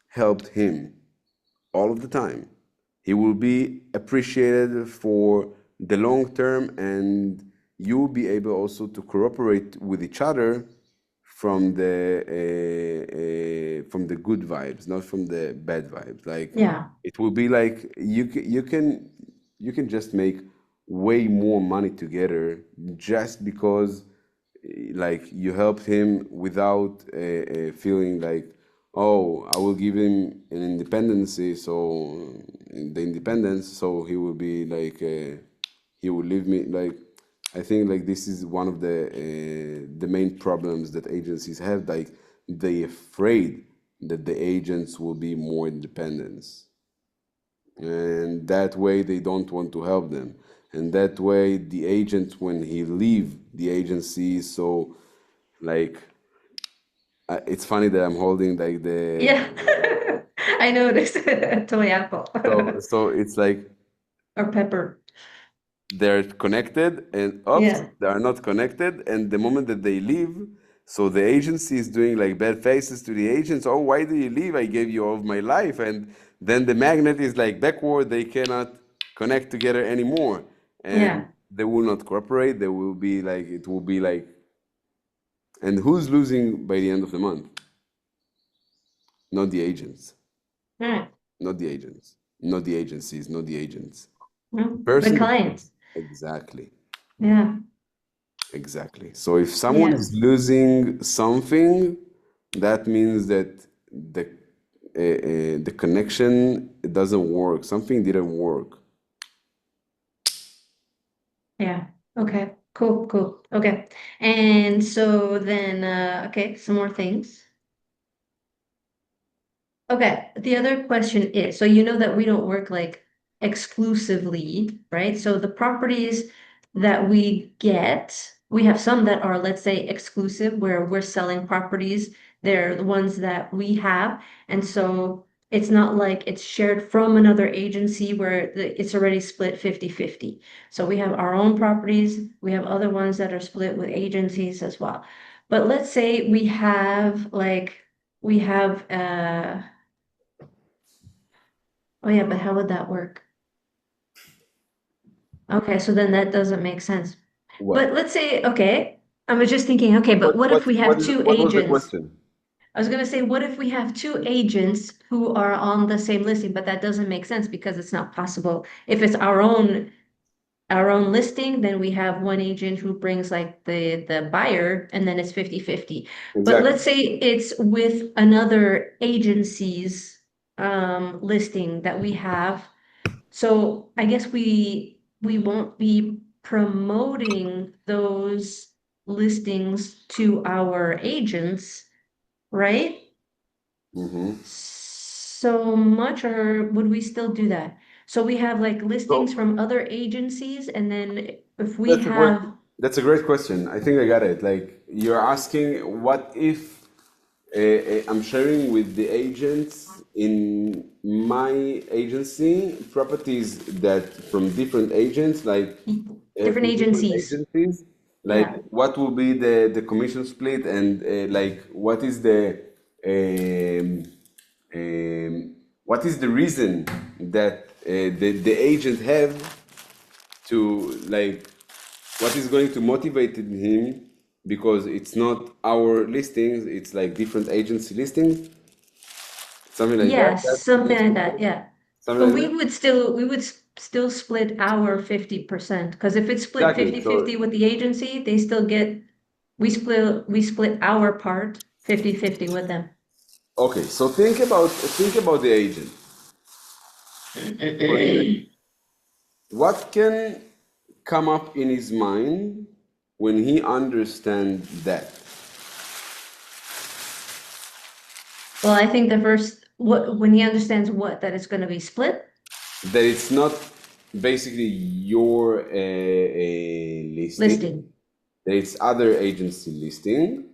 A: helped him all of the time. He will be appreciated for the long term, and you will be able also to cooperate with each other from the good vibes, not from the bad vibes. Like
B: Yeah.
A: it will be like you can just make way more money together just because like you helped him without feeling like, oh, I will give him an independency, so the independence, so he will be like he will leave me. Like I think like this is one of the main problems that agencies have. Like they afraid that the agents will be more independent, and that way they don't want to help them, and that way the agent when he leave the agency, so like it's funny that I'm holding like the
B: Yeah. I noticed. Toy apple.
A: so it's like
B: Or pepper.
A: they're connected and oops,
B: Yeah.
A: they are not connected, and the moment that they leave, so the agency is doing like bad faces to the agents. Oh, why do you leave? I gave you all of my life. And then the magnet is like backward, they cannot connect together anymore, and
B: Yeah.
A: they will not cooperate. They will be like, it will be like, and who's losing by the end of the month? Not the agents,
B: Right.
A: not the agents, not the agencies, not the agents.
B: No, the
A: Person,
B: clients.
A: exactly.
B: Yeah.
A: Exactly. So if someone
B: Yeah.
A: is losing something, that means that the connection, it doesn't work. Something didn't work.
B: Yeah. Okay. Cool. Cool. Okay. And so then, okay, some more things. Okay, the other question is, so you know that we don't work like exclusively, right? So the properties that we get, we have some that are, let's say, exclusive, where we're selling properties. They're the ones that we have. And so it's not like it's shared from another agency where it's already split 50-50. So we have our own properties, we have other ones that are split with agencies as well. But let's say we have oh yeah, but how would that work? Okay, so then that doesn't make sense.
A: What?
B: But let's say, okay, I was just thinking, okay, but what if we have two
A: What was the
B: agents?
A: question?
B: I was gonna say, what if we have two agents who are on the same listing, but that doesn't make sense because it's not possible. If it's our own listing, then we have one agent who brings like the buyer and then it's 50-50. But
A: Exactly.
B: let's say it's with another agency's listing that we have. So I guess we won't be promoting those listings to our agents, right?
A: Hmm.
B: So much, or would we still do that? So we have like listings
A: So
B: from other agencies, and then if we
A: that's a great
B: have,
A: that's a great question. I think I got it. Like you're asking, what if I'm sharing with the agents in my agency properties that from different agents, like
B: different
A: from different
B: agencies.
A: agencies, like
B: Yeah.
A: what will be the commission split, and like um, what is the reason that the agent have to like, what is going to motivate him, because it's not our listings, it's like different agency listings, something like that.
B: Yes, something
A: That's
B: like that, yeah.
A: something
B: But
A: like
B: we
A: that.
B: would still split our 50%, because if it's split
A: Exactly.
B: 50-50 with the agency, they still get, we split our part 50-50 with them.
A: Okay, so think about the agent for a second. What can come up in his mind when he understands that?
B: Well, I think the first, what, when he understands what, that it's gonna be split.
A: That it's not. basically your listing,
B: listing.
A: it's other agency listing,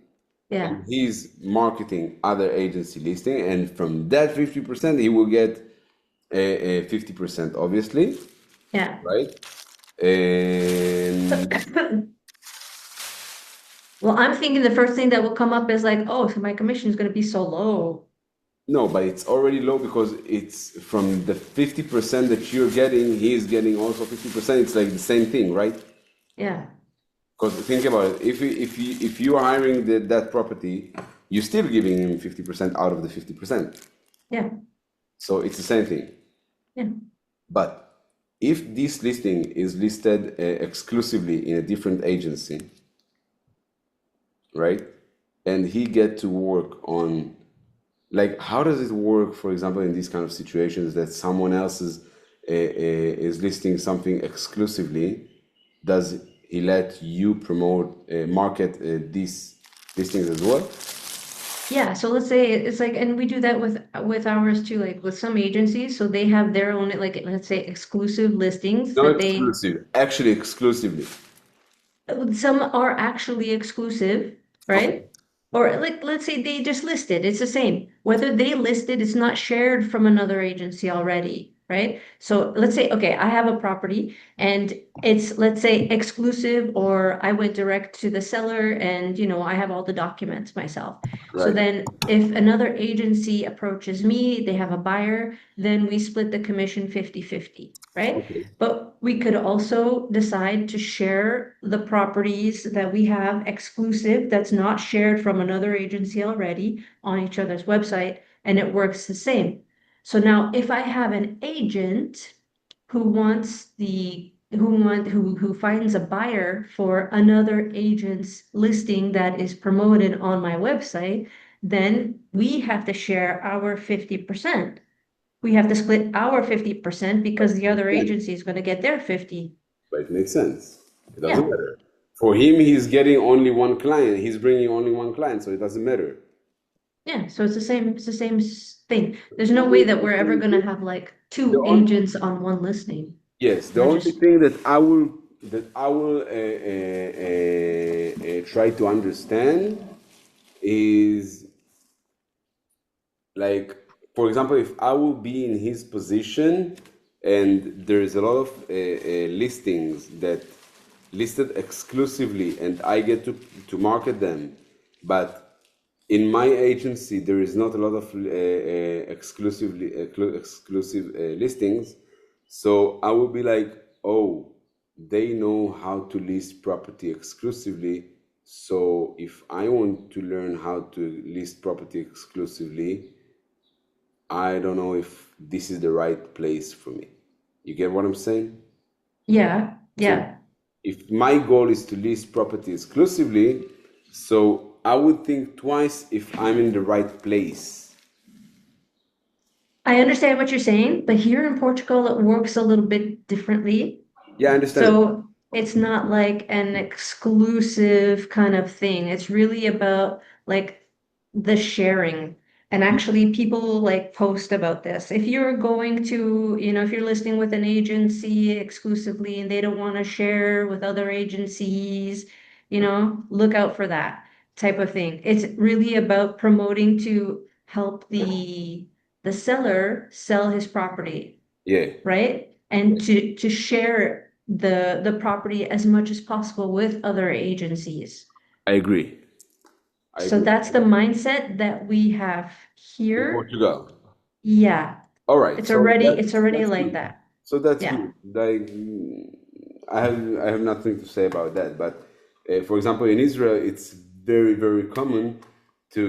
B: Yeah,
A: and he's marketing other agency listing, and from that 50%, he will get a 50%, obviously,
B: yeah.
A: right? And
B: Well, I'm thinking the first thing that will come up is like, oh, so my commission is going to be so low.
A: no, but it's already low because it's from the 50% that you're getting, he's getting also 50%. It's like the same thing, right?
B: Yeah,
A: Because think about it, if you are hiring that property, you're still giving him 50% out of the 50%.
B: yeah,
A: So it's the same thing.
B: yeah.
A: But if this listing is listed exclusively in a different agency, right? And he get to work on, like, how does it work, for example, in these kind of situations that someone else is listing something exclusively? Does he let you promote, market these listings as well?
B: Yeah, so let's say it's like, and we do that with ours too, like with some agencies. So they have their own, like let's say exclusive listings
A: No
B: that they
A: exclusive, actually exclusively.
B: some are actually exclusive,
A: Okay,
B: right? Or like let's say they just listed, it's the same. Whether they listed, it's not shared from another agency already, right? So let's say, okay, I have a property and it's let's say exclusive, or I went direct to the seller and I have all the documents myself. So
A: right.
B: then if another agency approaches me, they have a buyer, then we split the commission 50-50, right?
A: Okay,
B: But we could also decide to share the properties that we have exclusive, that's not shared from another agency already on each other's website, and it works the same. So now if I have an agent who wants who finds a buyer for another agent's listing that is promoted on my website, then we have to share our 50%. We have to split our 50%
A: but
B: because
A: it
B: the
A: makes
B: other
A: sense.
B: agency is going to get their 50.
A: But it makes sense. It doesn't
B: Yeah.
A: matter. For him, he's getting only one client. He's bringing only one client, so it doesn't matter.
B: Yeah. So it's the same thing. There's
A: The
B: no way
A: only
B: that we're ever
A: thing
B: going to
A: is,
B: have like
A: the
B: two
A: only,
B: agents on one listing.
A: yes, the
B: We're
A: only
B: just,
A: thing that I will try to understand is, like, for example, if I will be in his position and there's a lot of listings that listed exclusively and I get to market them, but in my agency there is not a lot of exclusive listings, so I will be like, oh, they know how to list property exclusively. So if I want to learn how to list property exclusively, I don't know if this is the right place for me. You get what I'm saying?
B: yeah.
A: So
B: Yeah.
A: if my goal is to list property exclusively, so I would think twice if I'm in the right place.
B: I understand what you're saying, but here in Portugal, it works a little bit differently.
A: Yeah, I understand it.
B: So it's not like an exclusive kind of thing. It's really about like the sharing. And actually, people like post about this. If you're going to, if you're listing with an agency exclusively and they don't want to share with other agencies, look out for that type of thing. It's really about promoting to help the seller sell his property,
A: Yeah,
B: right? And to share the property as much as possible with other agencies.
A: I agree. I
B: So
A: agree.
B: that's the mindset that we have
A: In
B: here.
A: Portugal.
B: Yeah,
A: All right,
B: it's
A: so
B: already it's already
A: that's
B: like
A: good.
B: that.
A: So that's
B: Yeah.
A: good. Like, I have nothing to say about that. But for example, in Israel, it's very very common to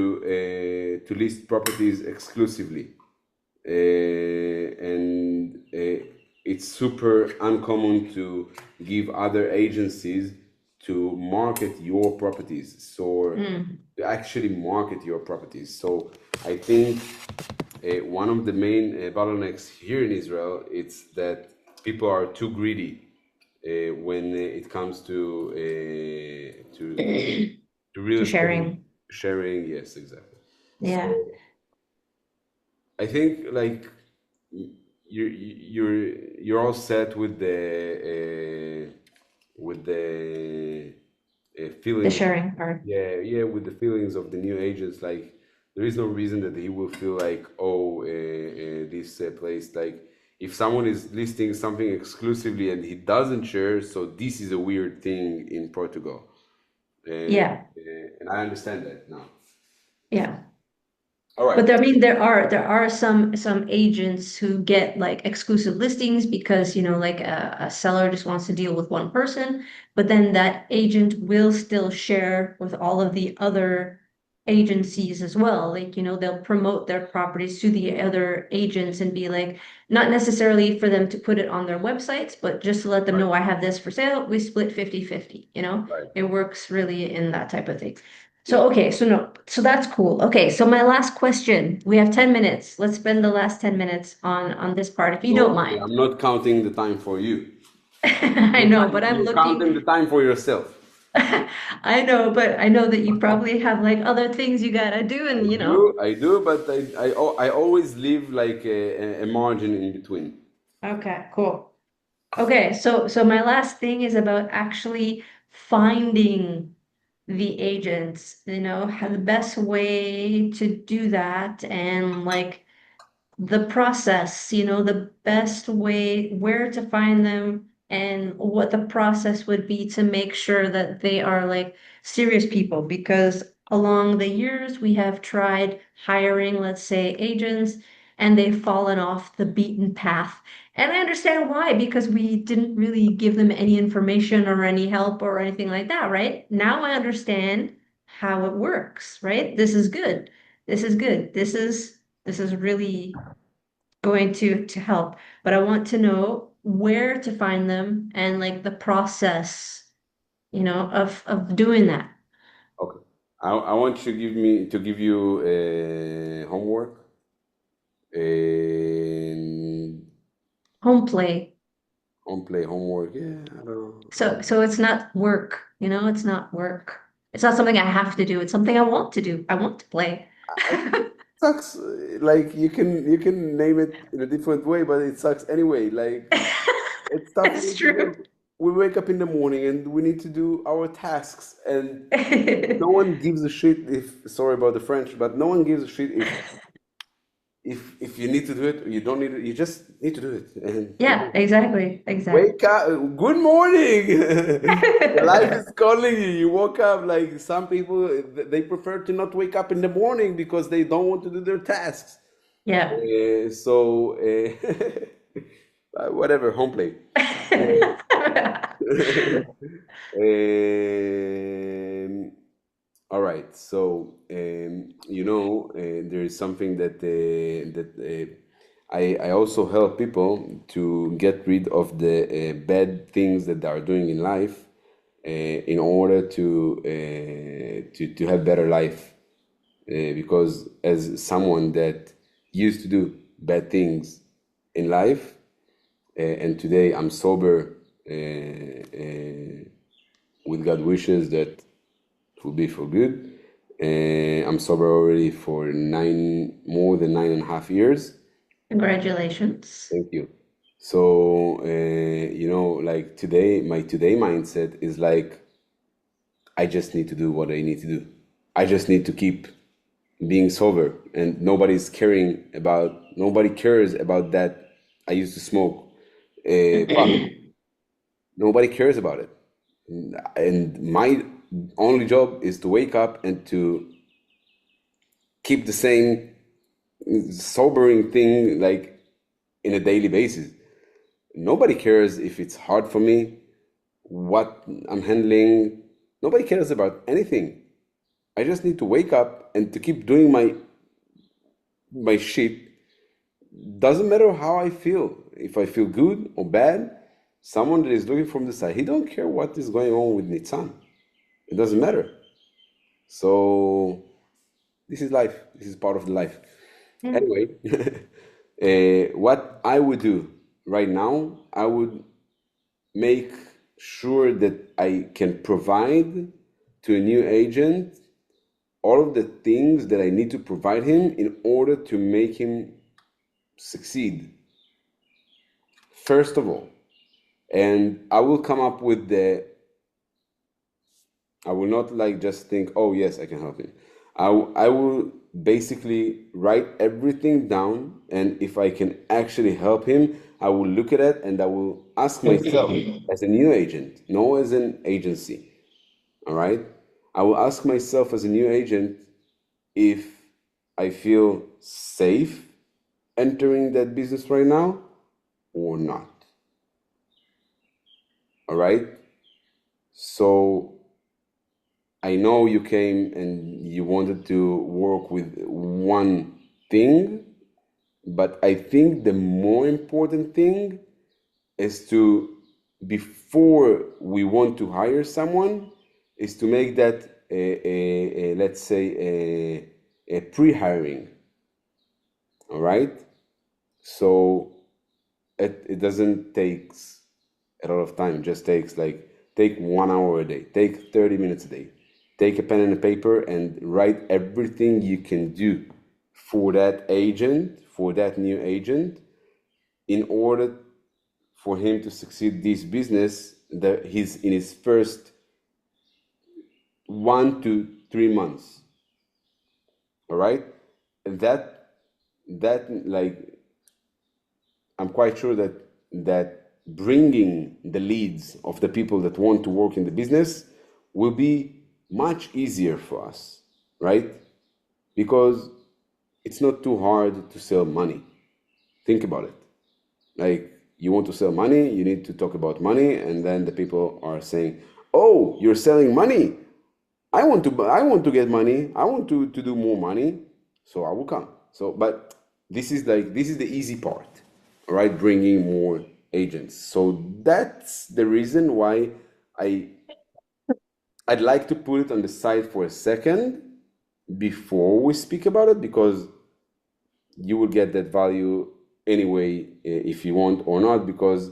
A: list properties exclusively, and it's super uncommon to give other agencies to market your properties. So
B: Mm.
A: to actually market your properties. So I think one of the main bottlenecks here in Israel it's that people are too greedy when it comes to real
B: To
A: estate
B: sharing.
A: sharing. Yes, exactly.
B: Yeah.
A: So I think, like, you're all set with the
B: The
A: feelings.
B: sharing part.
A: Yeah, yeah, with the feelings of the new agents, like there is no reason that he will feel like, oh, this place, like if someone is listing something exclusively and he doesn't share, so this is a weird thing in Portugal.
B: Yeah,
A: And I understand that now.
B: yeah.
A: All right.
B: But I mean, there are some agents who get like exclusive listings because, like a seller just wants to deal with one person, but then that agent will still share with all of the other agencies as well. Like, they'll promote their properties to the other agents and be like, not necessarily for them to put it on their websites, but just to let them
A: Right,
B: know I have this for sale. We split 50-50.
A: right.
B: It works really in that type of thing.
A: Yeah.
B: So, okay, so no, so that's cool. Okay, so my last question. We have 10 minutes. Let's spend the last 10 minutes on this part, if you don't
A: So
B: mind.
A: I'm not counting the time for you.
B: I know, but I'm
A: You're
B: looking.
A: counting the time for yourself.
B: I know, but I know that you probably have like other things you gotta do, and
A: I do, but I always leave like a margin in between.
B: Okay, cool. Okay, so my last thing is about actually finding the agents, how the best way to do that and like the process, the best way where to find them and what the process would be to make sure that they are like serious people. Because along the years, we have tried hiring, let's say, agents, and they've fallen off the beaten path. And I understand why, because we didn't really give them any information or any help or anything like that, right? Now I understand how it works, right? This is good. This is good. This is really going to help, but I want to know where to find them and like the process, of doing that.
A: Okay. I want you to give you homework and
B: Home play.
A: home play homework. Yeah, I don't know.
B: So it's not work, it's not work. It's not something I have to do. It's something I want to do. I want to play.
A: It sucks. Like you can name it in a different way, but it sucks anyway. Like it's stuff we
B: That's
A: need to
B: true.
A: do. We wake up in the morning and we need to do our tasks, and no one gives a shit if, sorry about the French, but no one gives a shit if you need to do it or you don't need it. You just need to do it. And
B: Yeah, exactly. Exactly.
A: wake up. Good morning. Life is calling you. You woke up. Like some people, they prefer to not wake up in the morning because they don't want to do their tasks.
B: Yeah.
A: Whatever, home plate. Um, all right. So there is something that I also help people to get rid of the bad things that they are doing in life in order to have better life. Because as someone that used to do bad things in life, and today I'm sober, with God wishes that it will be for good. I'm sober already for more than 9.5 years.
B: Congratulations.
A: Thank you. So, like today, my today mindset is like, I just need to do what I need to do. I just need to keep being sober, and nobody cares about that. I used to smoke pot. Nobody cares about it. And my only job is to wake up and to keep the same sobering thing like in a daily basis. Nobody cares if it's hard for me, what I'm handling. Nobody cares about anything. I just need to wake up and to keep doing my shit. Doesn't matter how I feel. If I feel good or bad, someone that is looking from the side, he don't care what is going on with Nitzan. It doesn't matter. So this is life. This is part of the life.
B: Yeah.
A: Anyway, what I would do right now, I would make sure that I can provide to a new agent all of the things that I need to provide him in order to make him succeed. first of all. And I will come up with I will not like just think, oh yes, I can help him. I will basically write everything down, and if I can actually help him, I will look at it and I will ask myself as a new agent, no as an agency. All right? I will ask myself as a new agent if I feel safe entering that business right now or not. All right? So I know you came and you wanted to work with one thing, but I think the more important thing is to, before we want to hire someone, is to make that let's say a pre-hiring. All right? So it doesn't take a lot of time. It just takes like take 1 hour a day, take 30 minutes a day, take a pen and a paper and write everything you can do for that agent, for that new agent, in order for him to succeed this business that he's in his first 1 to 3 months. All right, and that like I'm quite sure that bringing the leads of the people that want to work in the business will be much easier for us, right? Because it's not too hard to sell money. Think about it. Like you want to sell money, you need to talk about money, and then the people are saying, "Oh, you're selling money. I want to get money. I want to do more money, so I will come." So, but this is the easy part, all right? Bringing more agents. So that's the reason why I I'd like to put it on the side for a second before we speak about it, because you will get that value anyway, if you want or not, because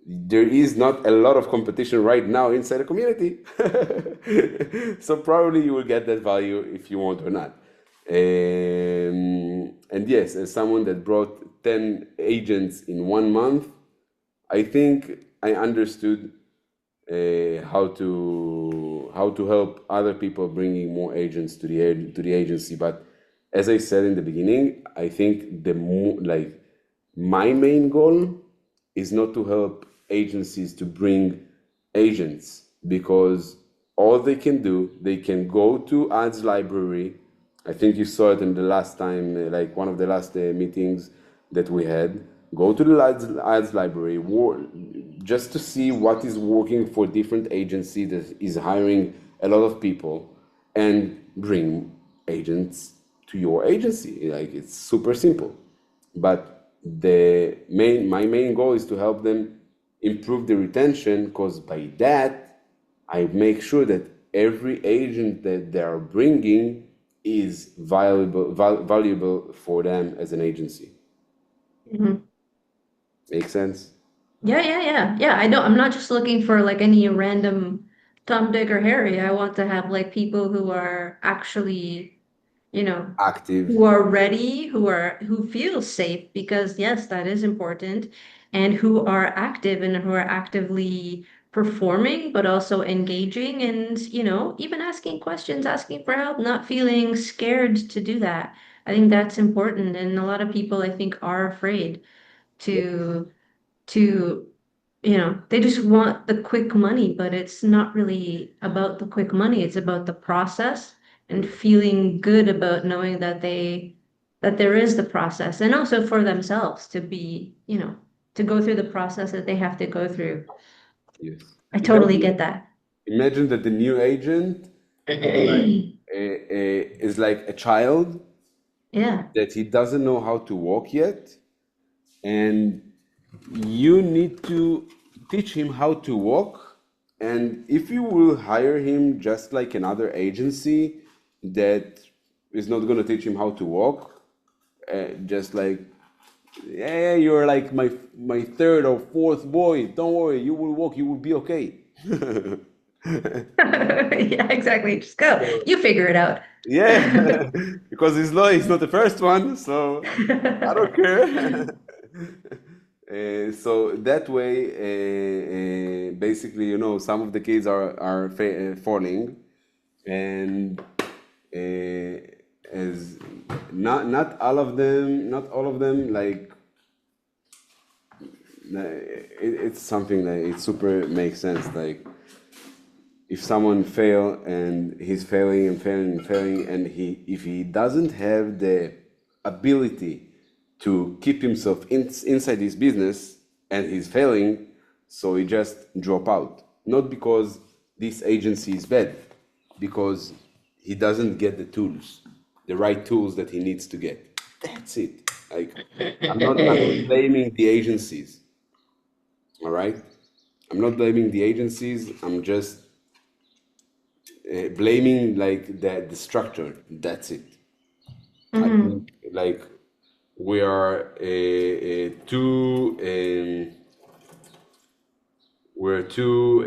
A: there is not a lot of competition right now inside the community. So probably you will get that value if you want or not. And yes, as someone that brought 10 agents in 1 month, I think I understood how to help other people bringing more agents to the agency. But as I said in the beginning, I think the more like my main goal is not to help agencies to bring agents, because all they can do, they can go to ads library. I think you saw it in the last time, like one of the last meetings that we had. Go to the ads library just to see what is working for different agency that is hiring a lot of people, and bring agents to your agency. Like it's super simple. But my main goal is to help them improve the retention, because by that I make sure that every agent that they are bringing is valuable for them as an agency.
B: Mhm.
A: Make sense?
B: Yeah, yeah, yeah. Yeah, I don't, I'm not just looking for like any random Tom, Dick, or Harry. I want to have like people who are actually, you know,
A: Active.
B: who are ready, who feel safe, because yes, that is important, and who are active and who are actively performing, but also engaging and, even asking questions, asking for help, not feeling scared to do that. I think that's important. And a lot of people, I think, are afraid to to they just want the quick money, but it's not really about the quick money. It's about the process and feeling good about knowing that there is the process, and also for themselves to be, to go through the process that they have to go through.
A: Yes.
B: I totally
A: Imagine,
B: get that.
A: imagine that the new agent like is like a child
B: Yeah.
A: that he doesn't know how to walk yet, and you need to teach him how to walk. And if you will hire him just like another agency that is not going to teach him how to walk, just like, yeah, you're like my third or fourth boy, don't worry, you will walk, you will be okay.
B: Yeah, exactly. Just go. You figure it out.
A: Yeah, because he's not the first one, so I don't care. So that way, basically, some of the kids are falling, and as not all of them, like it's something that it super makes sense. Like if someone fail and he's failing and failing and failing, and if he doesn't have the ability to keep himself inside his business and he's failing, so he just drop out. Not because this agency is bad, because he doesn't get the tools, the right tools that he needs to get. That's it. Like I'm not blaming the agencies. All right, I'm not blaming the agencies. I'm just blaming like the structure. That's it. I
B: Mm-hmm.
A: think like we are too we're too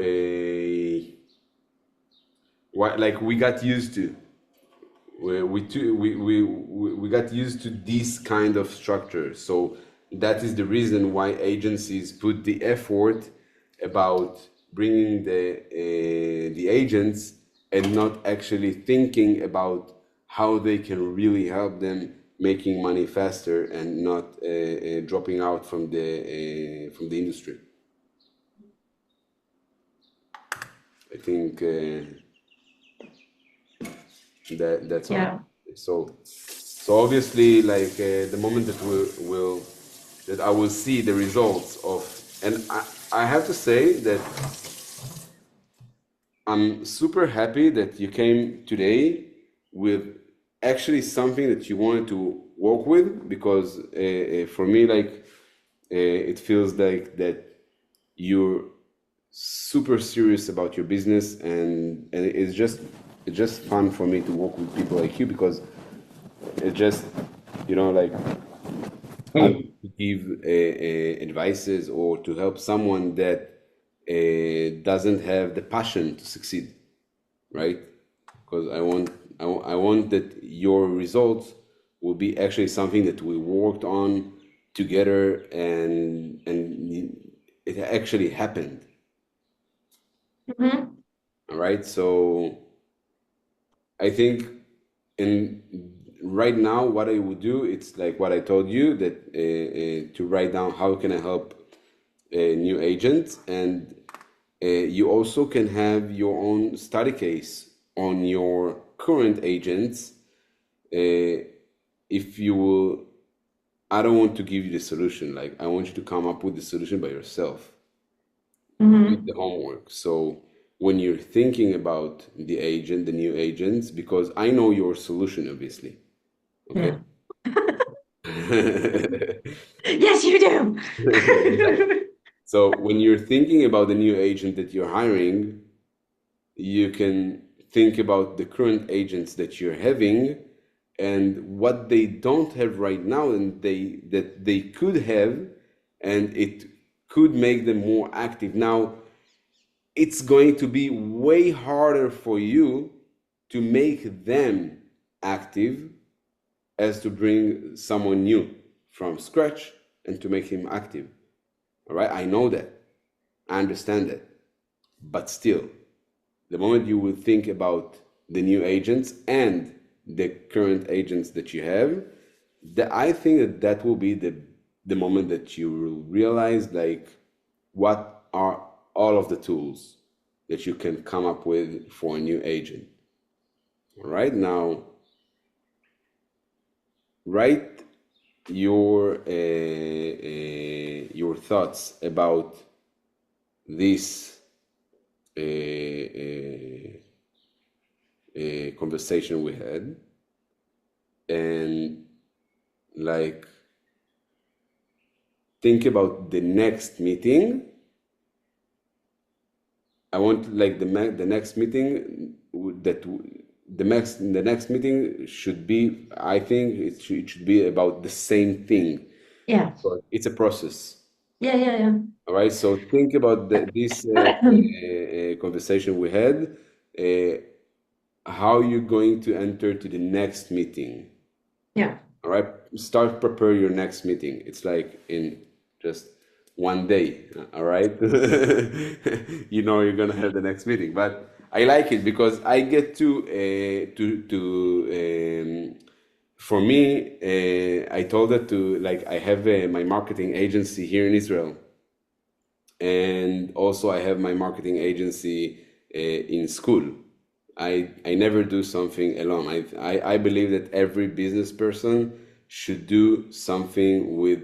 A: like we got used to we got used to this kind of structure. So that is the reason why agencies put the effort about bringing the agents and not actually thinking about how they can really help them making money faster and not dropping out from the industry. I think that's all.
B: Yeah.
A: So obviously, like the moment that that I will see the results of, and I have to say that I'm super happy that you came today with actually something that you wanted to work with, because for me, like it feels like that you're super serious about your business, and it's just fun for me to work with people like you, because it just like to give advices or to help someone that doesn't have the passion to succeed, right? Because I want that your results will be actually something that we worked on together, and it actually happened.
B: Mm-hmm.
A: All right, so I think in right now what I would do, it's like what I told you, that to write down how can I help a new agent, and you also can have your own study case on your current agents. If you will, I don't want to give you the solution. Like I want you to come up with the solution by yourself, with
B: Mm-hmm.
A: the homework. So when you're thinking about the agent, the new agents, because I know your solution, obviously. Okay.
B: Yeah. Yes, you
A: Exactly.
B: do.
A: So when you're thinking about the new agent that you're hiring, you can think about the current agents that you're having and what they don't have right now, and they could have, and it could make them more active. Now, it's going to be way harder for you to make them active as to bring someone new from scratch and to make him active. All right, I know that, I understand that, but still, the moment you will think about the new agents and the current agents that you have, I think that will be the moment that you will realize like what are all of the tools that you can come up with for a new agent. All right, now write your thoughts about this conversation we had, and like think about the next meeting. I want like the next meeting the next meeting should be, I think it should be about the same thing.
B: Yeah.
A: But it's a process.
B: Yeah, yeah,
A: All right, so think about this
B: yeah.
A: conversation we had. Uh, how you're going to enter to the next meeting.
B: Yeah.
A: All right, start prepare your next meeting. It's like in just one day, all right? You know you're gonna have the next meeting, but I like it because I get for me, I told her to like I have my marketing agency here in Israel, and also I have my marketing agency in school. I never do something alone. I believe that every business person should do something with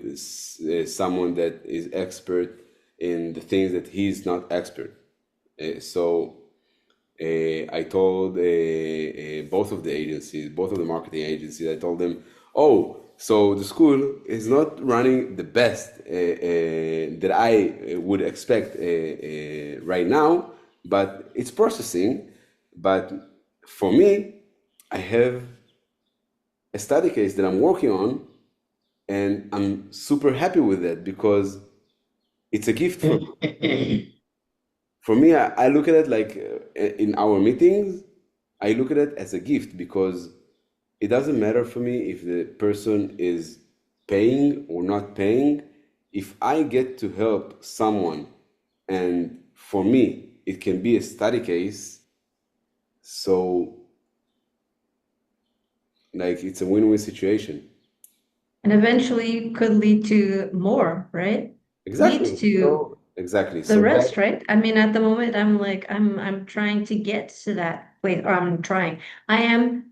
A: someone that is expert in the things that he's not expert. So I told both of the agencies, both of the marketing agencies, I told them, oh, so the school is not running the best that I would expect right now, but it's processing. But for me, I have a study case that I'm working on, and I'm super happy with that because it's a gift for me. For me, I look at it like in our meetings, I look at it as a gift because it doesn't matter for me if the person is paying or not paying. If I get to help someone, and for me, it can be a study case, so like it's a win-win situation.
B: And eventually could lead to more, right? Lead
A: Exactly.
B: to
A: So exactly.
B: the
A: So that
B: rest, right? I mean, at the moment, I'm like, I'm trying to get to that place, or I'm trying. I am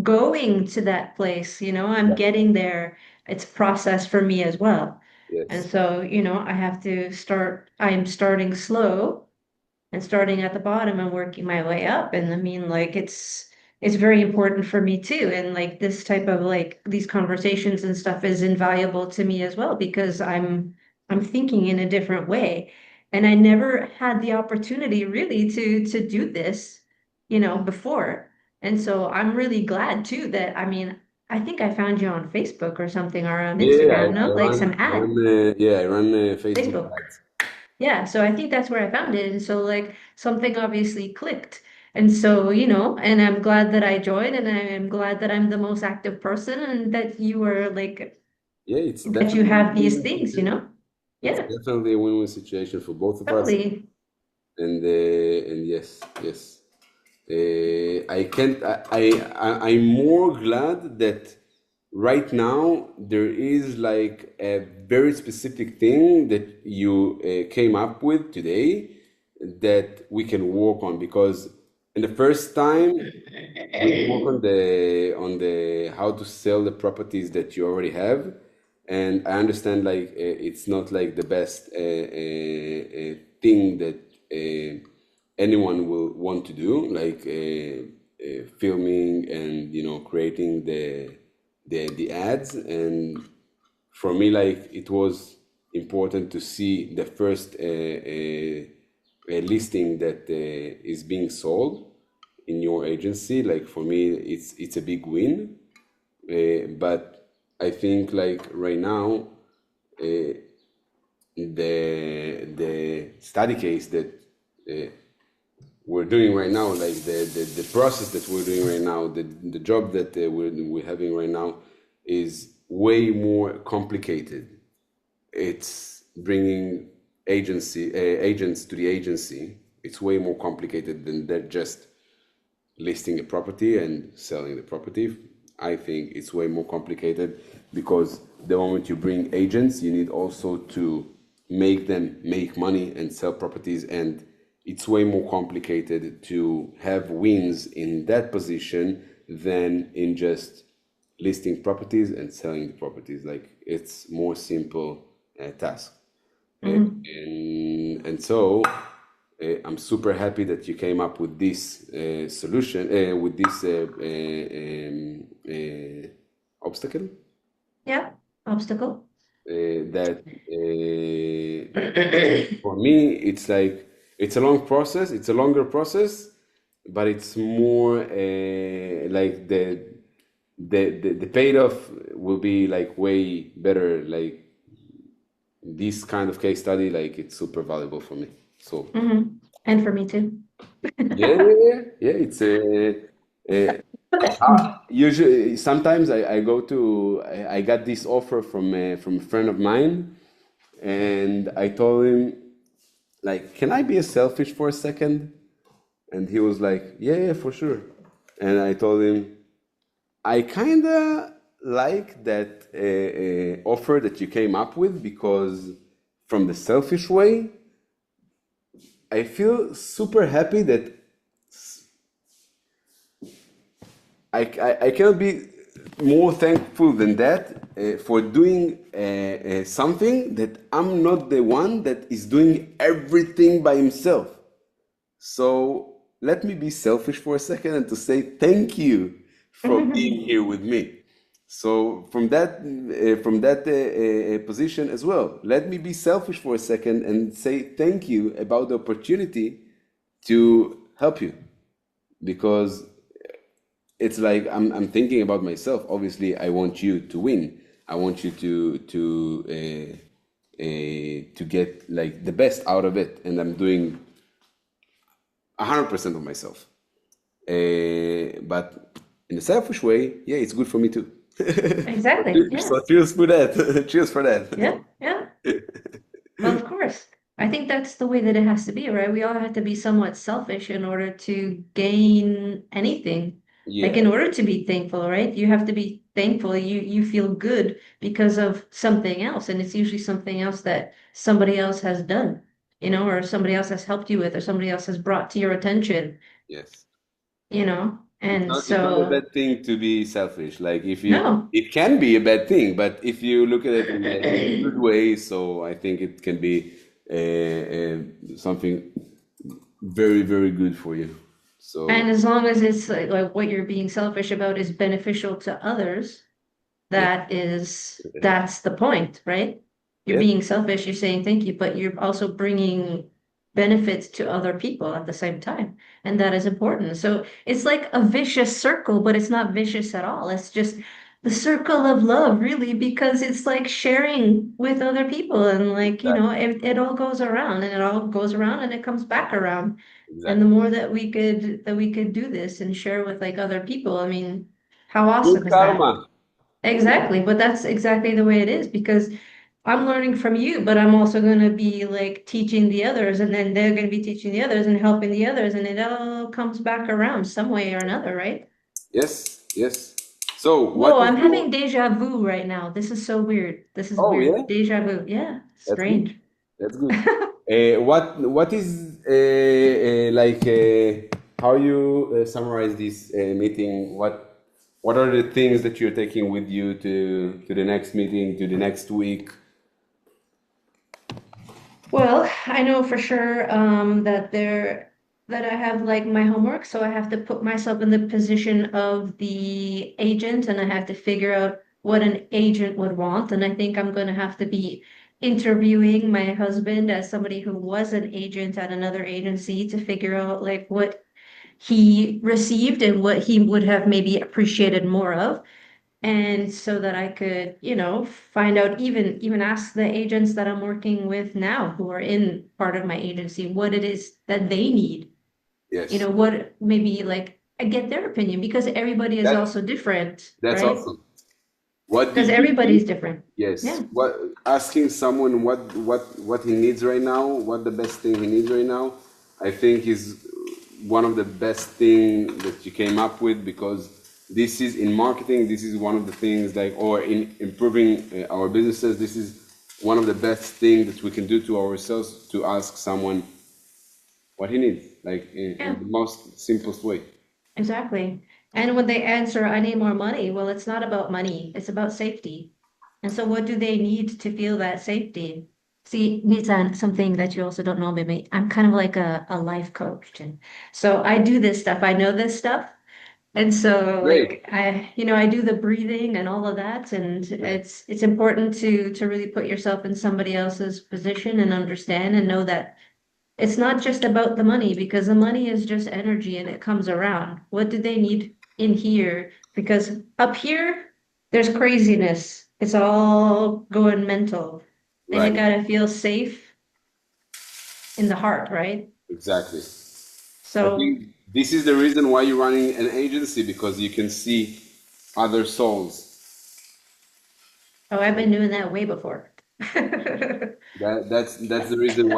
B: going to that place, I'm
A: yeah,
B: getting there. It's process for me as well. And
A: yes.
B: so, I have to start, I'm starting slow and starting at the bottom and working my way up. And I mean, like it's very important for me too. And like this type of like these conversations and stuff is invaluable to me as well because I'm thinking in a different way. And I never had the opportunity really to do this, before. And so I'm really glad too that I think I found you on Facebook or something or on
A: Yeah,
B: Instagram, no? Like some ad,
A: I run Facebook
B: Facebook.
A: ads.
B: Yeah, so I think that's where I found it. And so like something obviously clicked. And so, and I'm glad that I joined and I am glad that I'm the most active person and that you were like
A: Yeah, it's
B: that you
A: definitely a
B: have these
A: win-win
B: things.
A: situation. It's
B: Yeah,
A: definitely a win-win situation for both of us.
B: totally.
A: And yes, yes. I can't. I'm more glad that right now there is like a very specific thing that you came up with today that we can work on because in the first time we work on the how to sell the properties that you already have, and I understand like it's not like the best thing that anyone will want to do, like filming and creating the ads. And for me, like it was important to see the first listing that is being sold in your agency. Like for me, it's a big win. But I think like right now, the study case that we're doing right now, like the process that we're doing right now, the job that we're having right now is way more complicated. It's bringing agents to the agency. It's way more complicated than that just listing a property and selling the property. I think it's way more complicated because the moment you bring agents, you need also to make them make money and sell properties, and it's way more complicated to have wins in that position than in just listing properties and selling the properties. Like it's more simple task.
B: Mhm.
A: And so I'm super happy that you came up with this solution, with this obstacle.
B: Yeah, obstacle.
A: That for me, it's like it's a long process. It's a longer process, but it's more like the payoff will be like way better. Like this kind of case study, like it's super valuable for me. So
B: And for me too.
A: yeah, yeah, yeah, yeah. It's usually sometimes I go to I got this offer from a friend of mine, and I told him, like, can I be a selfish for a second? And he was like, yeah, yeah, for sure. And I told him, I kind of like that offer that you came up with because, from the selfish way, I feel super happy that I cannot be more thankful than that for doing something that I'm not the one that is doing everything by himself. So let me be selfish for a second and to say thank you for being here with me. So from that position as well, let me be selfish for a second and say thank you about the opportunity to help you, because it's like I'm thinking about myself. Obviously, I want you to win. I want you to get like the best out of it, and I'm doing 100% of myself. But in a selfish way, yeah, it's good for me too.
B: Exactly. Yeah.
A: So cheers for that. Cheers for that.
B: Yeah. Yeah. Well, of course. I think that's the way that it has to be, right? We all have to be somewhat selfish in order to gain anything. Like
A: Yeah.
B: in order to be thankful, right? You have to be thankful. You feel good because of something else, and it's usually something else that somebody else has done, or somebody else has helped you with, or somebody else has brought to your attention,
A: Yes. It's
B: And
A: not a
B: so,
A: bad thing to be selfish. Like if you,
B: no.
A: it can be a bad thing, but if you look at it in a good way, so I think it can be something very, very good for you. So
B: And as long as it's like what you're being selfish about is beneficial to others,
A: yeah,
B: that's the point, right? You're
A: yes,
B: being selfish, you're saying thank you, but you're also bringing benefits to other people at the same time. And that is important. So it's like a vicious circle, but it's not vicious at all. It's just the circle of love, really, because it's like sharing with other people and like,
A: exactly,
B: it all goes around and it all goes around and it comes back around. And the
A: exactly.
B: more that we could do this and share with like other people, I mean, how
A: Good
B: awesome is that?
A: karma.
B: Exactly, but that's exactly the way it is because I'm learning from you, but I'm also going to be like teaching the others, and then they're going to be teaching the others and helping the others, and it all comes back around some way or another, right?
A: Yes, yes. So what
B: Whoa,
A: is
B: I'm
A: your?
B: having deja vu right now. This is so weird. This is
A: Oh
B: weird.
A: yeah,
B: Deja vu. Yeah,
A: that's good.
B: strange.
A: That's good. What is like how you summarize this meeting? What are the things that you're taking with you to the next meeting, to the next week?
B: Well, I know for sure that I have like my homework, so I have to put myself in the position of the agent and I have to figure out what an agent would want. And I think I'm going to have to be interviewing my husband as somebody who was an agent at another agency to figure out like what he received and what he would have maybe appreciated more of. And so that I could, find out, even ask the agents that I'm working with now who are in part of my agency what it is that they need.
A: Yes,
B: What maybe like I get their opinion because everybody is
A: that
B: also different,
A: that's
B: right?
A: awesome. What do
B: Because
A: you think?
B: everybody's different.
A: Yes.
B: Yeah.
A: What asking someone what he needs right now, what the best thing he needs right now, I think is one of the best thing that you came up with, because this is in marketing. This is one of the things, like, or in improving our businesses. This is one of the best things that we can do to ourselves, to ask someone what he needs, like
B: Yeah,
A: in the most simplest way.
B: exactly. And when they answer, I need more money, well, it's not about money, it's about safety. And so what do they need to feel that safety? See, Nitzan, something that you also don't know about me, I'm kind of like a life coach. And so I do this stuff, I know this stuff. And so
A: Great.
B: like I do the breathing and all of that. And
A: Great.
B: it's important to really put yourself in somebody else's position and understand and know that it's not just about the money because the money is just energy and it comes around. What do they need in here? Because up here, there's craziness. It's all going mental. And you
A: Right.
B: gotta feel safe in the heart, right?
A: Exactly. I
B: So,
A: think this is the reason why you're running an agency, because you can see other souls.
B: oh, I've been doing that way before.
A: That's the reason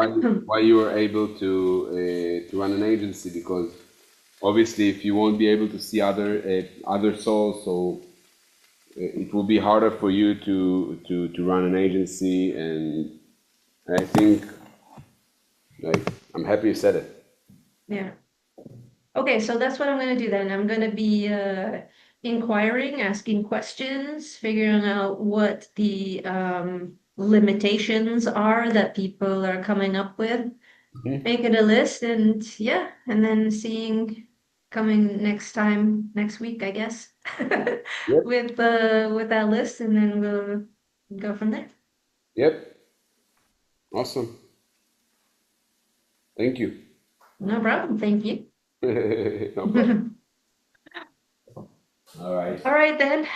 A: why you are able to run an agency, because obviously if you won't be able to see other souls, so it will be harder for you to run an agency. And I think, like, I'm happy you said it.
B: Yeah. Okay, so that's what I'm gonna do then. I'm gonna be inquiring, asking questions, figuring out what the limitations are that people are coming up with,
A: Mhm.
B: making a list, and yeah, and then seeing coming next time, next week, I guess,
A: Yep.
B: with that list, and then we'll go from there.
A: Yep. Awesome. Thank you.
B: No problem. Thank you.
A: No problem. All right.
B: All right then.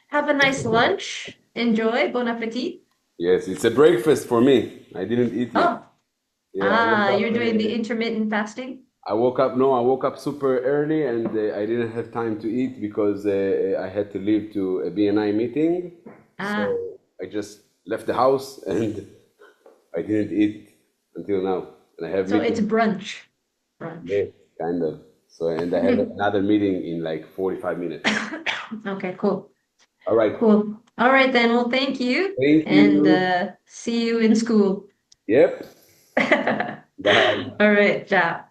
B: Have a nice lunch. Enjoy. Bon appetit.
A: Yes, it's a breakfast for me. I didn't eat yet.
B: Oh,
A: Yeah, I woke up.
B: you're doing the intermittent fasting?
A: I woke up. No, I woke up super early, and I didn't have time to eat because I had to leave to a BNI meeting.
B: Ah,
A: So I just left the house and I didn't eat until now. And I have
B: so it's
A: meeting.
B: brunch. Brunch.
A: Yeah, kind of. So, and I have another meeting in like 45 minutes.
B: Okay, cool.
A: All right.
B: Cool. All right then. Well, thank you
A: Thank
B: and
A: you.
B: see you in school.
A: Yep.
B: All
A: Bye.
B: right, ciao.